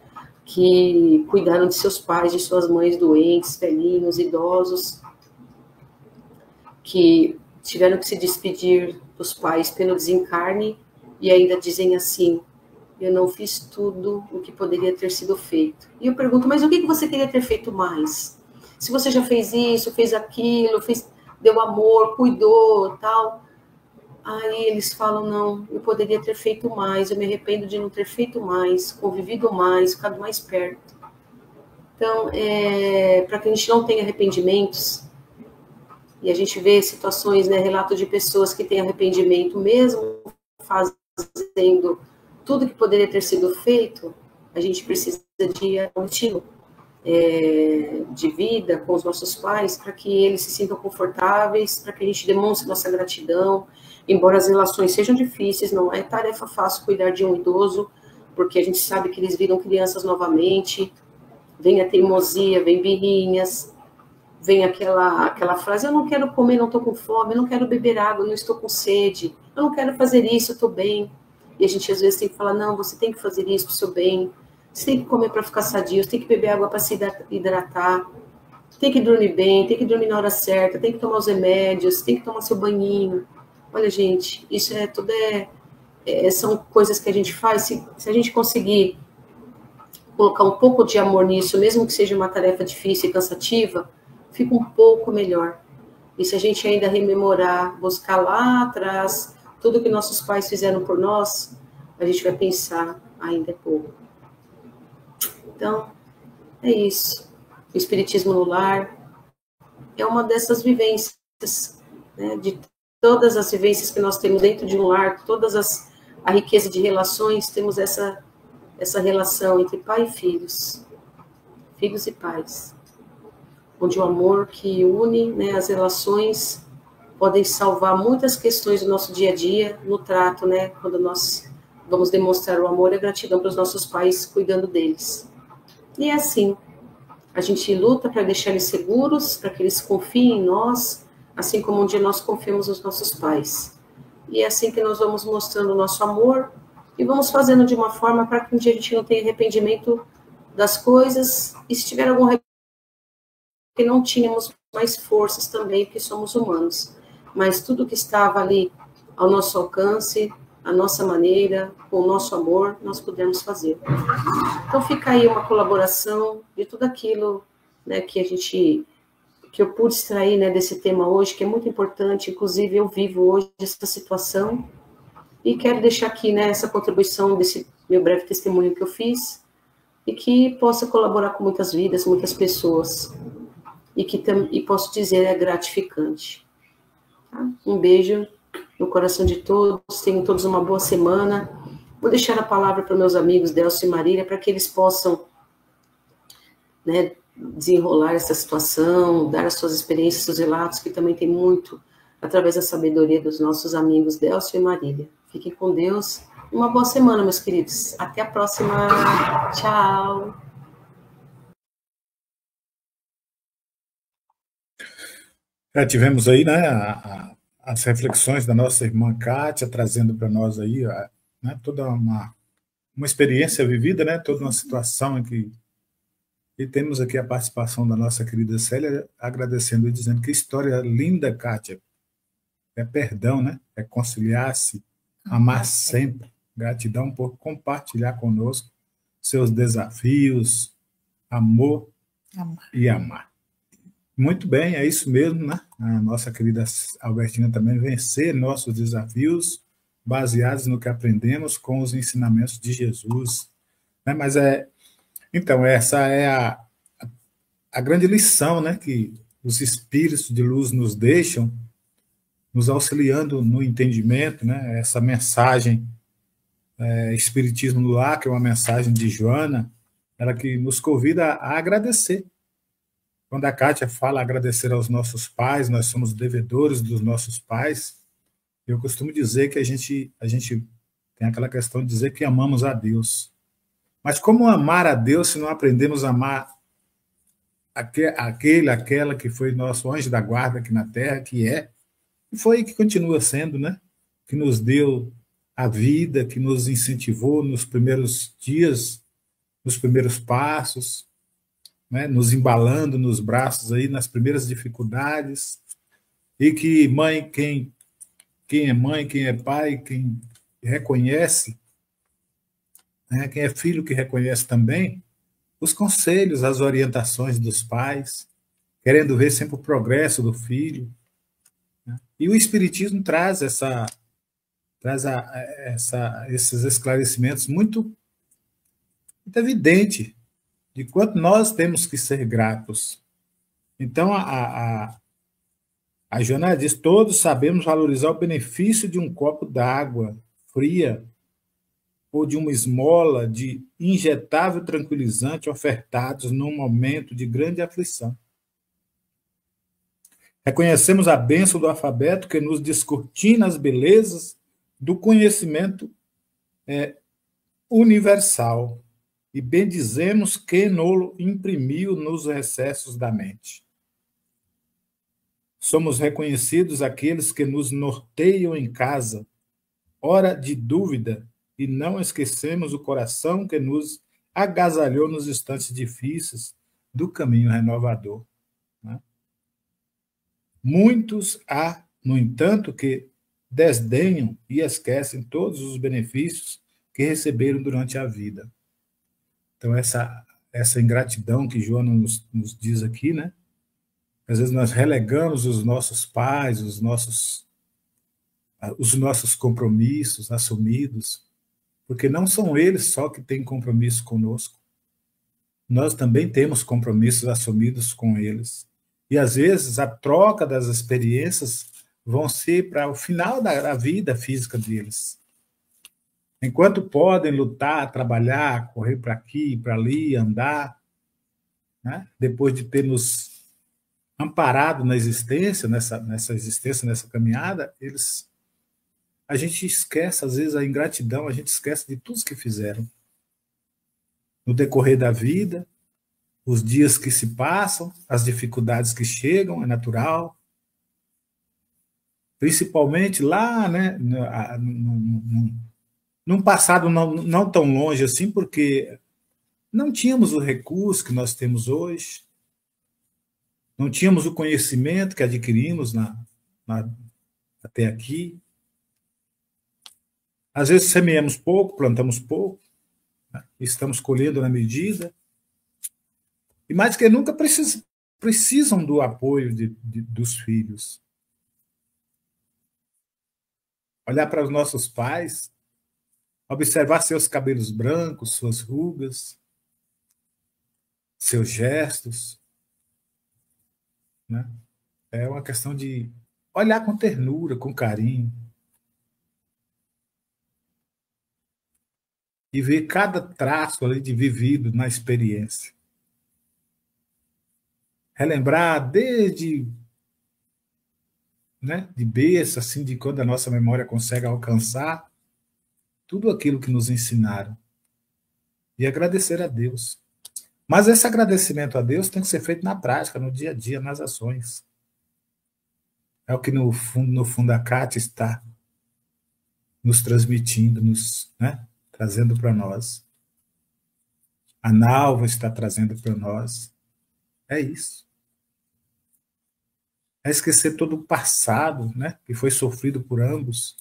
que cuidaram de seus pais, de suas mães doentes, velhinhos, idosos, que tiveram que se despedir dos pais pelo desencarne e ainda dizem assim: eu não fiz tudo o que poderia ter sido feito. E eu pergunto, mas o que você queria ter feito mais? Se você já fez isso, fez aquilo, deu amor, cuidou, tal. Aí eles falam, não, eu poderia ter feito mais, eu me arrependo de não ter feito mais, convivido mais, ficado mais perto. Então, para que a gente não tenha arrependimentos, e a gente vê situações, né, relato de pessoas que têm arrependimento mesmo fazendo tudo que poderia ter sido feito, a gente precisa de um estilo de vida com os nossos pais, para que eles se sintam confortáveis, para que a gente demonstre nossa gratidão, embora as relações sejam difíceis, não é tarefa fácil cuidar de um idoso, porque a gente sabe que eles viram crianças novamente, vem a teimosia, vem birrinhas, vem aquela frase, eu não quero comer, não estou com fome, eu não quero beber água, não estou com sede, eu não quero fazer isso, eu estou bem. E a gente às vezes tem que falar, não, você tem que fazer isso para o seu bem, você tem que comer para ficar sadio, você tem que beber água para se hidratar, tem que dormir bem, tem que dormir na hora certa, tem que tomar os remédios, tem que tomar seu banhinho. Olha, gente, isso são coisas que a gente faz, se a gente conseguir colocar um pouco de amor nisso, mesmo que seja uma tarefa difícil e cansativa, fica um pouco melhor. E se a gente ainda rememorar, buscar lá atrás tudo que nossos pais fizeram por nós, a gente vai pensar, ainda é pouco. Então, é isso. O Espiritismo no Lar é uma dessas vivências, né, de todas as vivências que nós temos dentro de um lar, a riqueza de relações, temos essa relação entre pai e filhos e pais, onde o amor que une, né, as relações podem salvar muitas questões do nosso dia a dia, no trato, né, quando nós vamos demonstrar o amor e a gratidão para os nossos pais, cuidando deles. E é assim, a gente luta para deixar eles seguros, para que eles confiem em nós, assim como um dia nós confiamos nos nossos pais. E é assim que nós vamos mostrando o nosso amor e vamos fazendo de uma forma para que um dia a gente não tenha arrependimento das coisas, e se tiver algum arrependimento, que não tínhamos mais forças também, porque somos humanos. Mas tudo que estava ali ao nosso alcance, a nossa maneira, com o nosso amor, nós pudermos fazer. Então fica aí uma colaboração de tudo aquilo, né, que eu pude extrair, né, desse tema hoje, que é muito importante. Inclusive eu vivo hoje essa situação e quero deixar aqui, né, essa contribuição desse meu breve testemunho que eu fiz e que possa colaborar com muitas vidas, muitas pessoas e posso dizer, é gratificante. Tá? Um beijo no coração de todos, tenham todos uma boa semana. Vou deixar a palavra para meus amigos Delcio e Marília, para que eles possam, né, desenrolar essa situação, dar as suas experiências, seus relatos, que também tem muito, através da sabedoria dos nossos amigos Delcio e Marília. Fiquem com Deus. Uma boa semana, meus queridos. Até a próxima. Tchau. Tivemos aí, né, as reflexões da nossa irmã Kátia, trazendo para nós aí, né, toda uma experiência vivida, né, toda uma situação em que... E temos aqui a participação da nossa querida Célia, agradecendo e dizendo que história linda, Kátia. É perdão, né? É conciliar-se, amar sempre. Gratidão por compartilhar conosco seus desafios, amor e amar. Muito bem, é isso mesmo, né? A nossa querida Albertina também, vencer nossos desafios baseados no que aprendemos com os ensinamentos de Jesus. Né? Mas então, essa é a grande lição, né, que os espíritos de luz nos deixam, nos auxiliando no entendimento, né? Essa mensagem, Espiritismo no Lar, que é uma mensagem de Joana, ela que nos convida a agradecer. Quando a Kátia fala agradecer aos nossos pais, nós somos devedores dos nossos pais, eu costumo dizer que a gente tem aquela questão de dizer que amamos a Deus. Mas como amar a Deus se não aprendemos a amar aquela que foi nosso anjo da guarda aqui na Terra, e foi e que continua sendo, né? Que nos deu a vida, que nos incentivou nos primeiros dias, nos primeiros passos, né? Nos embalando nos braços aí nas primeiras dificuldades, e que mãe, quem é mãe, quem é pai, quem reconhece, né? Quem é filho que reconhece também os conselhos, as orientações dos pais, querendo ver sempre o progresso do filho. Né? E o Espiritismo traz esses esclarecimentos muito evidente de quanto nós temos que ser gratos. Então, a Joana diz, todos sabemos valorizar o benefício de um copo d'água fria ou de uma esmola de injetável tranquilizante ofertados num momento de grande aflição. Reconhecemos a bênção do alfabeto que nos descortina as belezas do conhecimento universal e bendizemos quem nolo imprimiu nos recessos da mente. Somos reconhecidos aqueles que nos norteiam em casa, hora de dúvida, e não esquecemos o coração que nos agasalhou nos instantes difíceis do caminho renovador. Né? Muitos há, no entanto, que desdenham e esquecem todos os benefícios que receberam durante a vida. Então, essa ingratidão que Joana nos diz aqui, né? Às vezes nós relegamos os nossos pais, os nossos compromissos assumidos, porque não são eles só que têm compromisso conosco. Nós também temos compromissos assumidos com eles. E, às vezes, a troca das experiências vão ser para o final da vida física deles. Enquanto podem lutar, trabalhar, correr para aqui, para ali, andar, né? Depois de ter nos amparado na existência, nessa existência, nessa caminhada, a gente esquece, às vezes, a ingratidão, a gente esquece de tudo que fizeram. No decorrer da vida, os dias que se passam, as dificuldades que chegam, é natural. Principalmente lá, né, num passado não tão longe assim, porque não tínhamos o recurso que nós temos hoje, não tínhamos o conhecimento que adquirimos até aqui. Às vezes semeamos pouco, plantamos pouco, né? Estamos colhendo na medida, e mais que nunca precisam do apoio dos filhos. Olhar para os nossos pais, observar seus cabelos brancos, suas rugas, seus gestos, né? É uma questão de olhar com ternura, com carinho, e ver cada traço ali de vivido na experiência. Relembrar desde, né, de berço, assim, de quando a nossa memória consegue alcançar tudo aquilo que nos ensinaram. E agradecer a Deus. Mas esse agradecimento a Deus tem que ser feito na prática, no dia a dia, nas ações. É o que no fundo a Cátia está nos transmitindo, né, trazendo para nós. A Nalva está trazendo para nós. É isso. É esquecer todo o passado, né, que foi sofrido por ambos.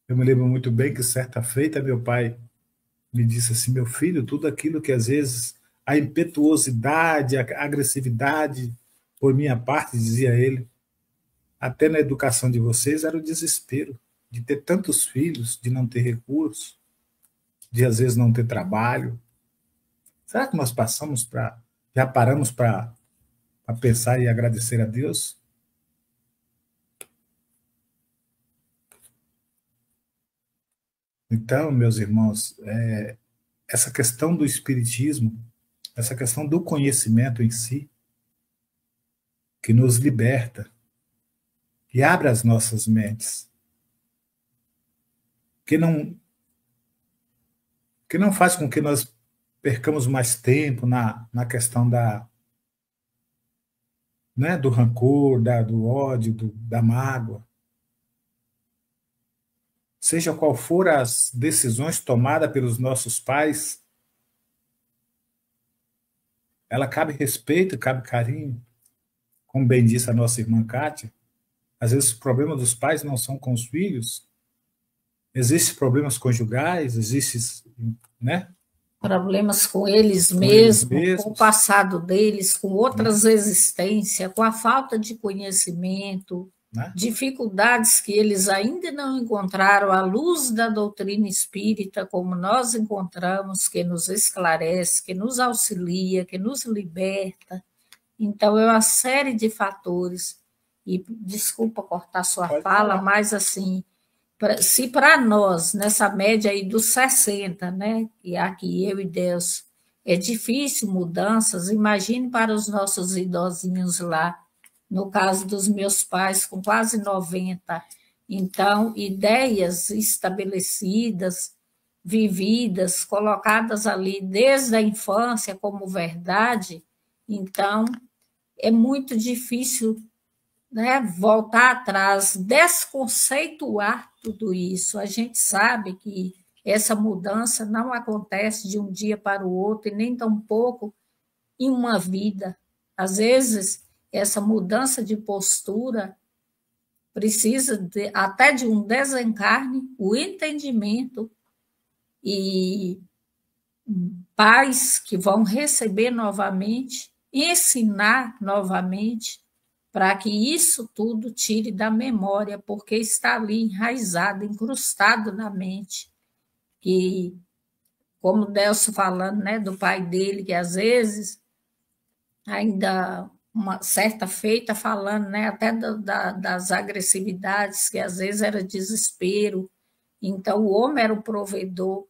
Eu me lembro muito bem que certa feita meu pai me disse assim: meu filho, tudo aquilo que às vezes a impetuosidade, a agressividade por minha parte, dizia ele, até na educação de vocês era o desespero de ter tantos filhos, de não ter recursos, de às vezes não ter trabalho. Será que nós já paramos para pensar e agradecer a Deus? Então, meus irmãos, essa questão do espiritismo, essa questão do conhecimento em si, que nos liberta, que abre as nossas mentes, que não faz com que nós percamos mais tempo na questão né, do rancor, do ódio, da mágoa. Seja qual for as decisões tomadas pelos nossos pais, ela cabe respeito, cabe carinho. Como bem disse a nossa irmã Cátia, às vezes o problema dos pais não são com os filhos, existem problemas conjugais, existem, né? Problemas com eles mesmos, com o passado deles, com outras existências, com a falta de conhecimento, né? Dificuldades que eles ainda não encontraram à luz da doutrina espírita, como nós encontramos, que nos esclarece, que nos auxilia, que nos liberta. Então, é uma série de fatores. E desculpa cortar sua fala, mas assim, se para nós, nessa média aí dos 60, né, e aqui eu e Deus, é difícil mudanças, imagine para os nossos idosinhos lá, no caso dos meus pais, com quase 90. Então, ideias estabelecidas, vividas, colocadas ali desde a infância como verdade, então, é muito difícil, né, voltar atrás, desconceituar tudo isso. A gente sabe que essa mudança não acontece de um dia para o outro, e nem tampouco em uma vida. Às vezes, essa mudança de postura precisa até de um desencarne, o entendimento, e pais que vão receber novamente, ensinar novamente, para que isso tudo tire da memória, porque está ali enraizado, incrustado na mente. E, como o Delcio falando, né, do pai dele, que às vezes, ainda uma certa feita, falando, né, até das agressividades, que às vezes era desespero. Então, o homem era o provedor.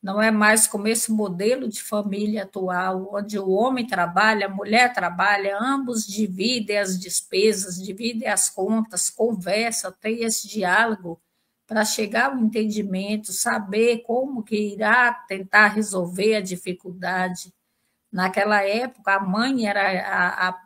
Não é mais como esse modelo de família atual, onde o homem trabalha, a mulher trabalha, ambos dividem as despesas, dividem as contas, conversam, tem esse diálogo para chegar ao entendimento, saber como que irá tentar resolver a dificuldade. Naquela época, a mãe era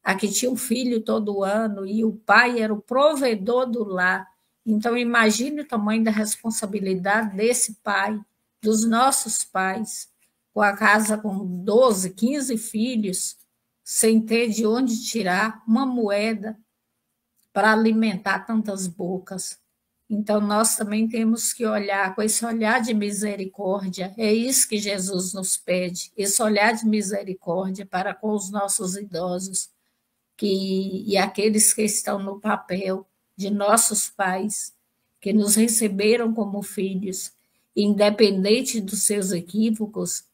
a que tinha um filho todo ano e o pai era o provedor do lar. Então, imagine o tamanho da responsabilidade desse pai, dos nossos pais, com a casa com 12, 15 filhos, sem ter de onde tirar uma moeda para alimentar tantas bocas. Então, nós também temos que olhar com esse olhar de misericórdia. É isso que Jesus nos pede, esse olhar de misericórdia para com os nossos idosos e aqueles que estão no papel de nossos pais, que nos receberam como filhos, independente dos seus equívocos,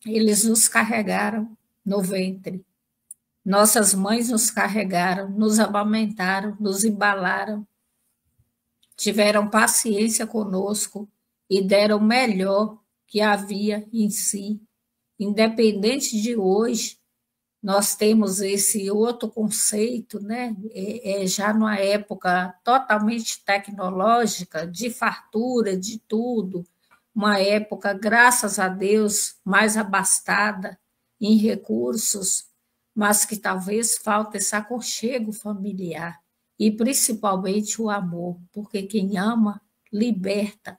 eles nos carregaram no ventre. Nossas mães nos carregaram, nos amamentaram, nos embalaram, tiveram paciência conosco e deram o melhor que havia em si. Independente de hoje, nós temos esse outro conceito, né? Já numa época totalmente tecnológica, de fartura, de tudo, uma época, graças a Deus, mais abastada em recursos, mas que talvez falta esse aconchego familiar e principalmente o amor, porque quem ama liberta,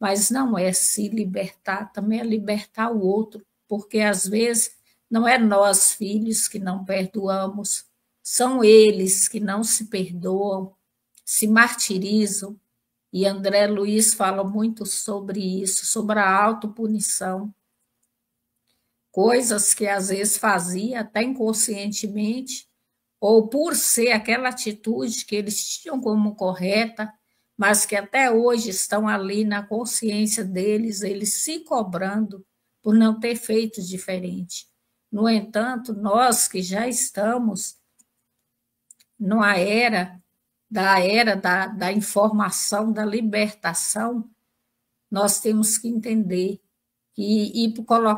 mas não é se libertar, também é libertar o outro, porque às vezes não é nós, filhos, que não perdoamos, são eles que não se perdoam, se martirizam, e André Luiz fala muito sobre isso, sobre a autopunição, coisas que às vezes fazia até inconscientemente, ou por ser aquela atitude que eles tinham como correta, mas que até hoje estão ali na consciência deles, eles se cobrando por não ter feito diferente. No entanto, nós que já estamos numa era da informação, da libertação, nós temos que entender e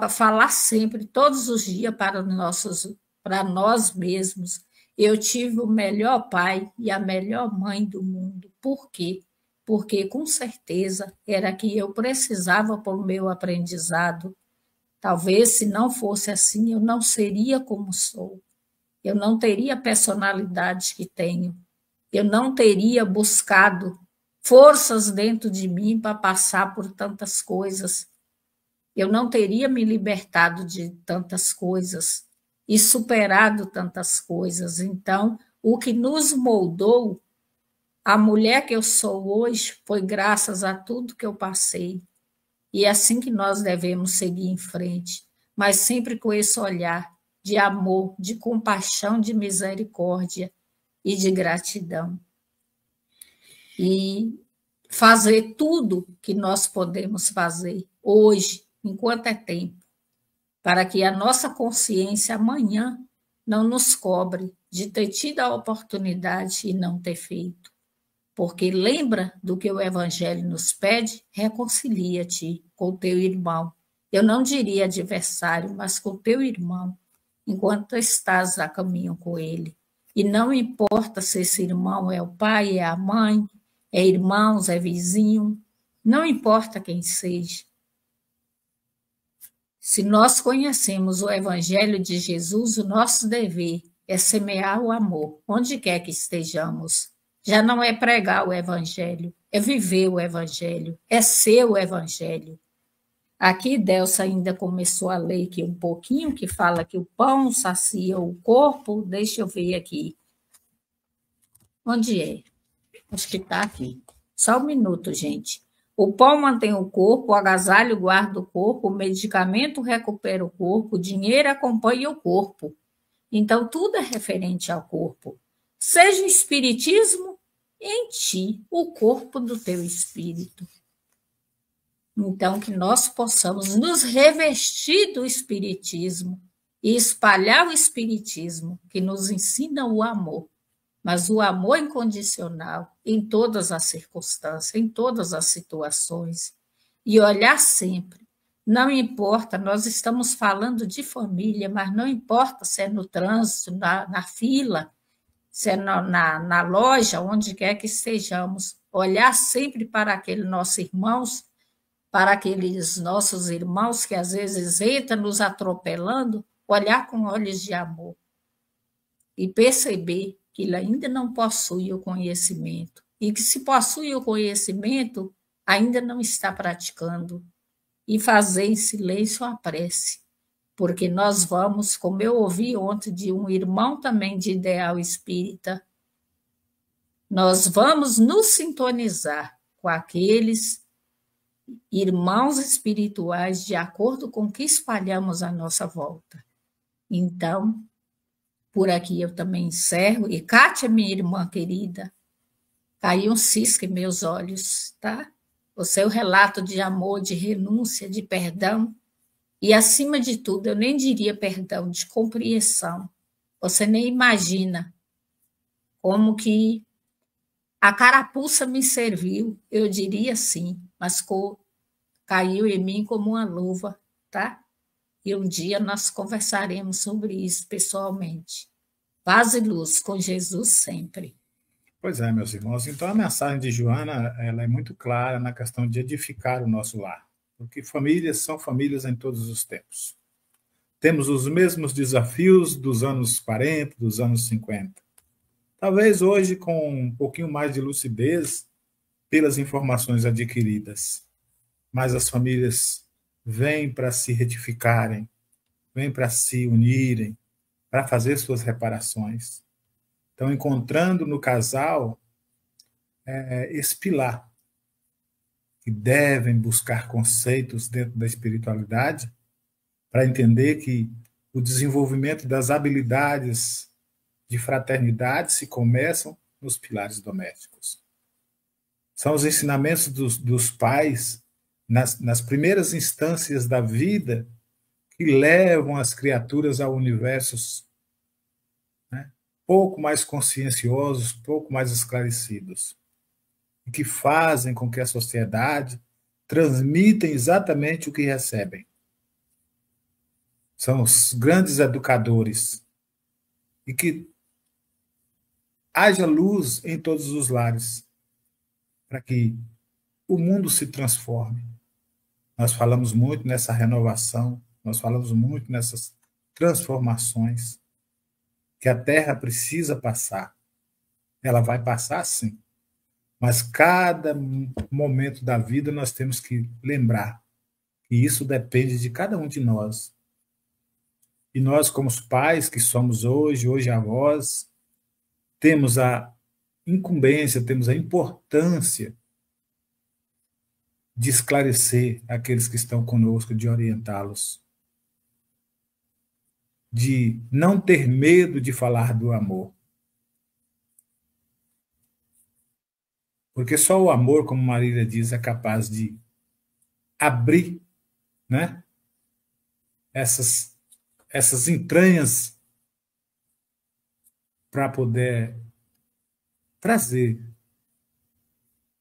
falar sempre, todos os dias, para nós mesmos. Eu tive o melhor pai e a melhor mãe do mundo. Por quê? Porque, com certeza, era que eu precisava para o meu aprendizado. Talvez, se não fosse assim, eu não seria como sou. Eu não teria a personalidade que tenho. Eu não teria buscado forças dentro de mim para passar por tantas coisas. Eu não teria me libertado de tantas coisas e superado tantas coisas. Então, o que nos moldou, a mulher que eu sou hoje, foi graças a tudo que eu passei. E é assim que nós devemos seguir em frente, mas sempre com esse olhar de amor, de compaixão, de misericórdia e de gratidão. E fazer tudo que nós podemos fazer hoje, enquanto é tempo, para que a nossa consciência amanhã não nos cobre de ter tido a oportunidade e não ter feito. Porque lembra do que o Evangelho nos pede? Reconcilia-te com o teu irmão. Eu não diria adversário, mas com o teu irmão, enquanto estás a caminho com ele. E não importa se esse irmão é o pai, é a mãe, é irmãos, é vizinho, não importa quem seja. Se nós conhecemos o Evangelho de Jesus, o nosso dever é semear o amor, onde quer que estejamos. Já não é pregar o Evangelho, é viver o Evangelho, é ser o Evangelho. Aqui, Delsa ainda começou a ler aqui um pouquinho, que fala que o pão sacia o corpo. Deixa eu ver aqui. Onde é? Acho que está aqui. Só um minuto, gente. O pão mantém o corpo, o agasalho guarda o corpo, o medicamento recupera o corpo, o dinheiro acompanha o corpo. Então, tudo é referente ao corpo. Seja o espiritismo em ti, o corpo do teu espírito. Então, que nós possamos nos revestir do espiritismo e espalhar o espiritismo, que nos ensina o amor, mas o amor incondicional em todas as circunstâncias, em todas as situações, e olhar sempre. Não importa, nós estamos falando de família, mas não importa se é no trânsito, na fila, se é na loja, onde quer que estejamos, olhar sempre para aqueles nossos irmãos, para aqueles nossos irmãos que às vezes entram nos atropelando, olhar com olhos de amor e perceber que ele ainda não possui o conhecimento e que, se possui o conhecimento, ainda não está praticando, e fazer em silêncio a prece, porque nós vamos, como eu ouvi ontem de um irmão também de ideal espírita, nós vamos nos sintonizar com aqueles irmãos espirituais de acordo com o que espalhamos à nossa volta. Então, por aqui eu também encerro. E Kátia, minha irmã querida, caiu um cisco em meus olhos, tá? O seu relato de amor, de renúncia, de perdão, e acima de tudo, eu nem diria perdão, de compreensão. Você nem imagina como que a carapuça me serviu, eu diria sim, mas caiu em mim como uma luva, tá? E um dia nós conversaremos sobre isso pessoalmente. Paz e luz com Jesus sempre. Pois é, meus irmãos. Então, a mensagem de Joana, ela é muito clara na questão de edificar o nosso lar. Porque famílias são famílias em todos os tempos. Temos os mesmos desafios dos anos 40, dos anos 50. Talvez hoje com um pouquinho mais de lucidez pelas informações adquiridas. Mas as famílias vêm para se retificarem, vêm para se unirem, para fazer suas reparações. Então, encontrando no casal esse pilar, que devem buscar conceitos dentro da espiritualidade para entender que o desenvolvimento das habilidades de fraternidade se começam nos pilares domésticos. São os ensinamentos dos pais nas primeiras instâncias da vida que levam as criaturas ao universo, né, pouco mais conscienciosos, pouco mais esclarecidos, e que fazem com que a sociedade transmitem exatamente o que recebem. São os grandes educadores, e que haja luz em todos os lares, para que o mundo se transforme. Nós falamos muito nessa renovação, nós falamos muito nessas transformações que a Terra precisa passar. Ela vai passar, sim, mas cada momento da vida nós temos que lembrar que isso depende de cada um de nós. E nós, como os pais que somos hoje avós, temos a incumbência, temos a importância de esclarecer aqueles que estão conosco, de orientá-los, de não ter medo de falar do amor. Porque só o amor, como Marília diz, é capaz de abrir, né, essas entranhas para poder trazer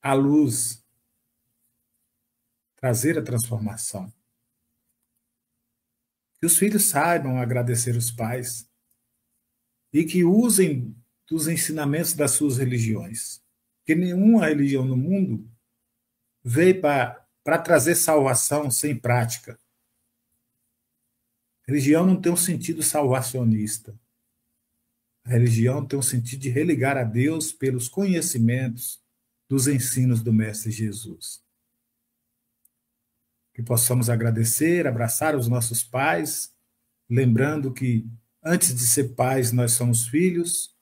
a luz, trazer a transformação. Que os filhos saibam agradecer os pais e que usem dos ensinamentos das suas religiões. Porque nenhuma religião no mundo veio para trazer salvação sem prática. A religião não tem um sentido salvacionista. A religião tem um sentido de religar a Deus pelos conhecimentos dos ensinos do Mestre Jesus. Que possamos agradecer, abraçar os nossos pais, lembrando que antes de ser pais nós somos filhos,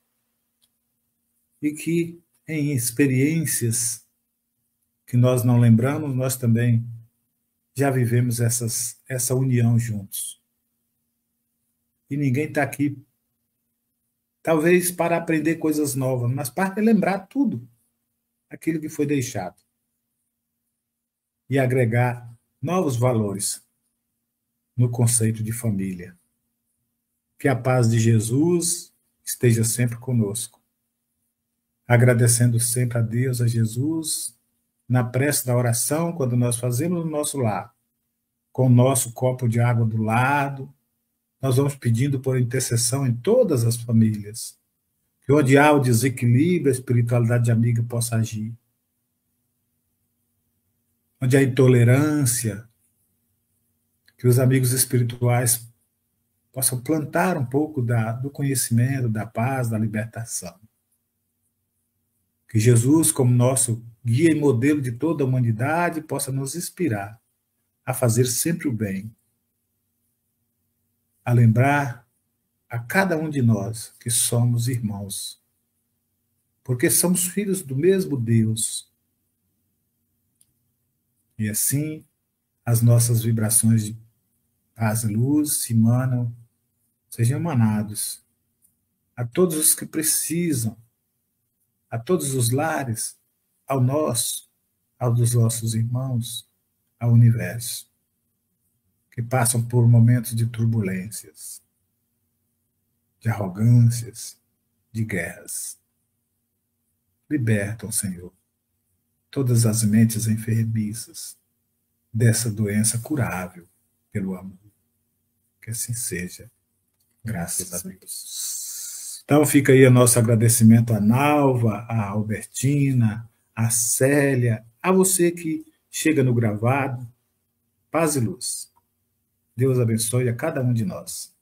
e que em experiências que nós não lembramos, nós também já vivemos essa união juntos. E ninguém está aqui, talvez para aprender coisas novas, mas para relembrar tudo aquilo que foi deixado e agregar novos valores no conceito de família. Que a paz de Jesus esteja sempre conosco. Agradecendo sempre a Deus, a Jesus, na prece da oração, quando nós fazemos o nosso lar, com o nosso copo de água do lado, nós vamos pedindo por intercessão em todas as famílias, que onde há o desequilíbrio, a espiritualidade amiga possa agir. Onde há intolerância, que os amigos espirituais possam plantar um pouco do conhecimento, da paz, da libertação. Que Jesus, como nosso guia e modelo de toda a humanidade, possa nos inspirar a fazer sempre o bem, a lembrar a cada um de nós que somos irmãos, porque somos filhos do mesmo Deus. E assim, as nossas vibrações de paz e luz sejam emanados a todos os que precisam, a todos os lares, ao nosso, ao dos nossos irmãos, ao universo, que passam por momentos de turbulências, de arrogâncias, de guerras. Libertam, Senhor, todas as mentes enfermiças dessa doença curável pelo amor. Que assim seja. Graças a Deus. Então fica aí o nosso agradecimento à Nalva, à Albertina, à Célia, a você que chega no gravado. Paz e luz. Deus abençoe a cada um de nós.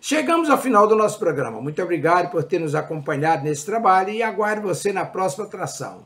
Chegamos ao final do nosso programa. Muito obrigado por ter nos acompanhado nesse trabalho e aguardo você na próxima atração.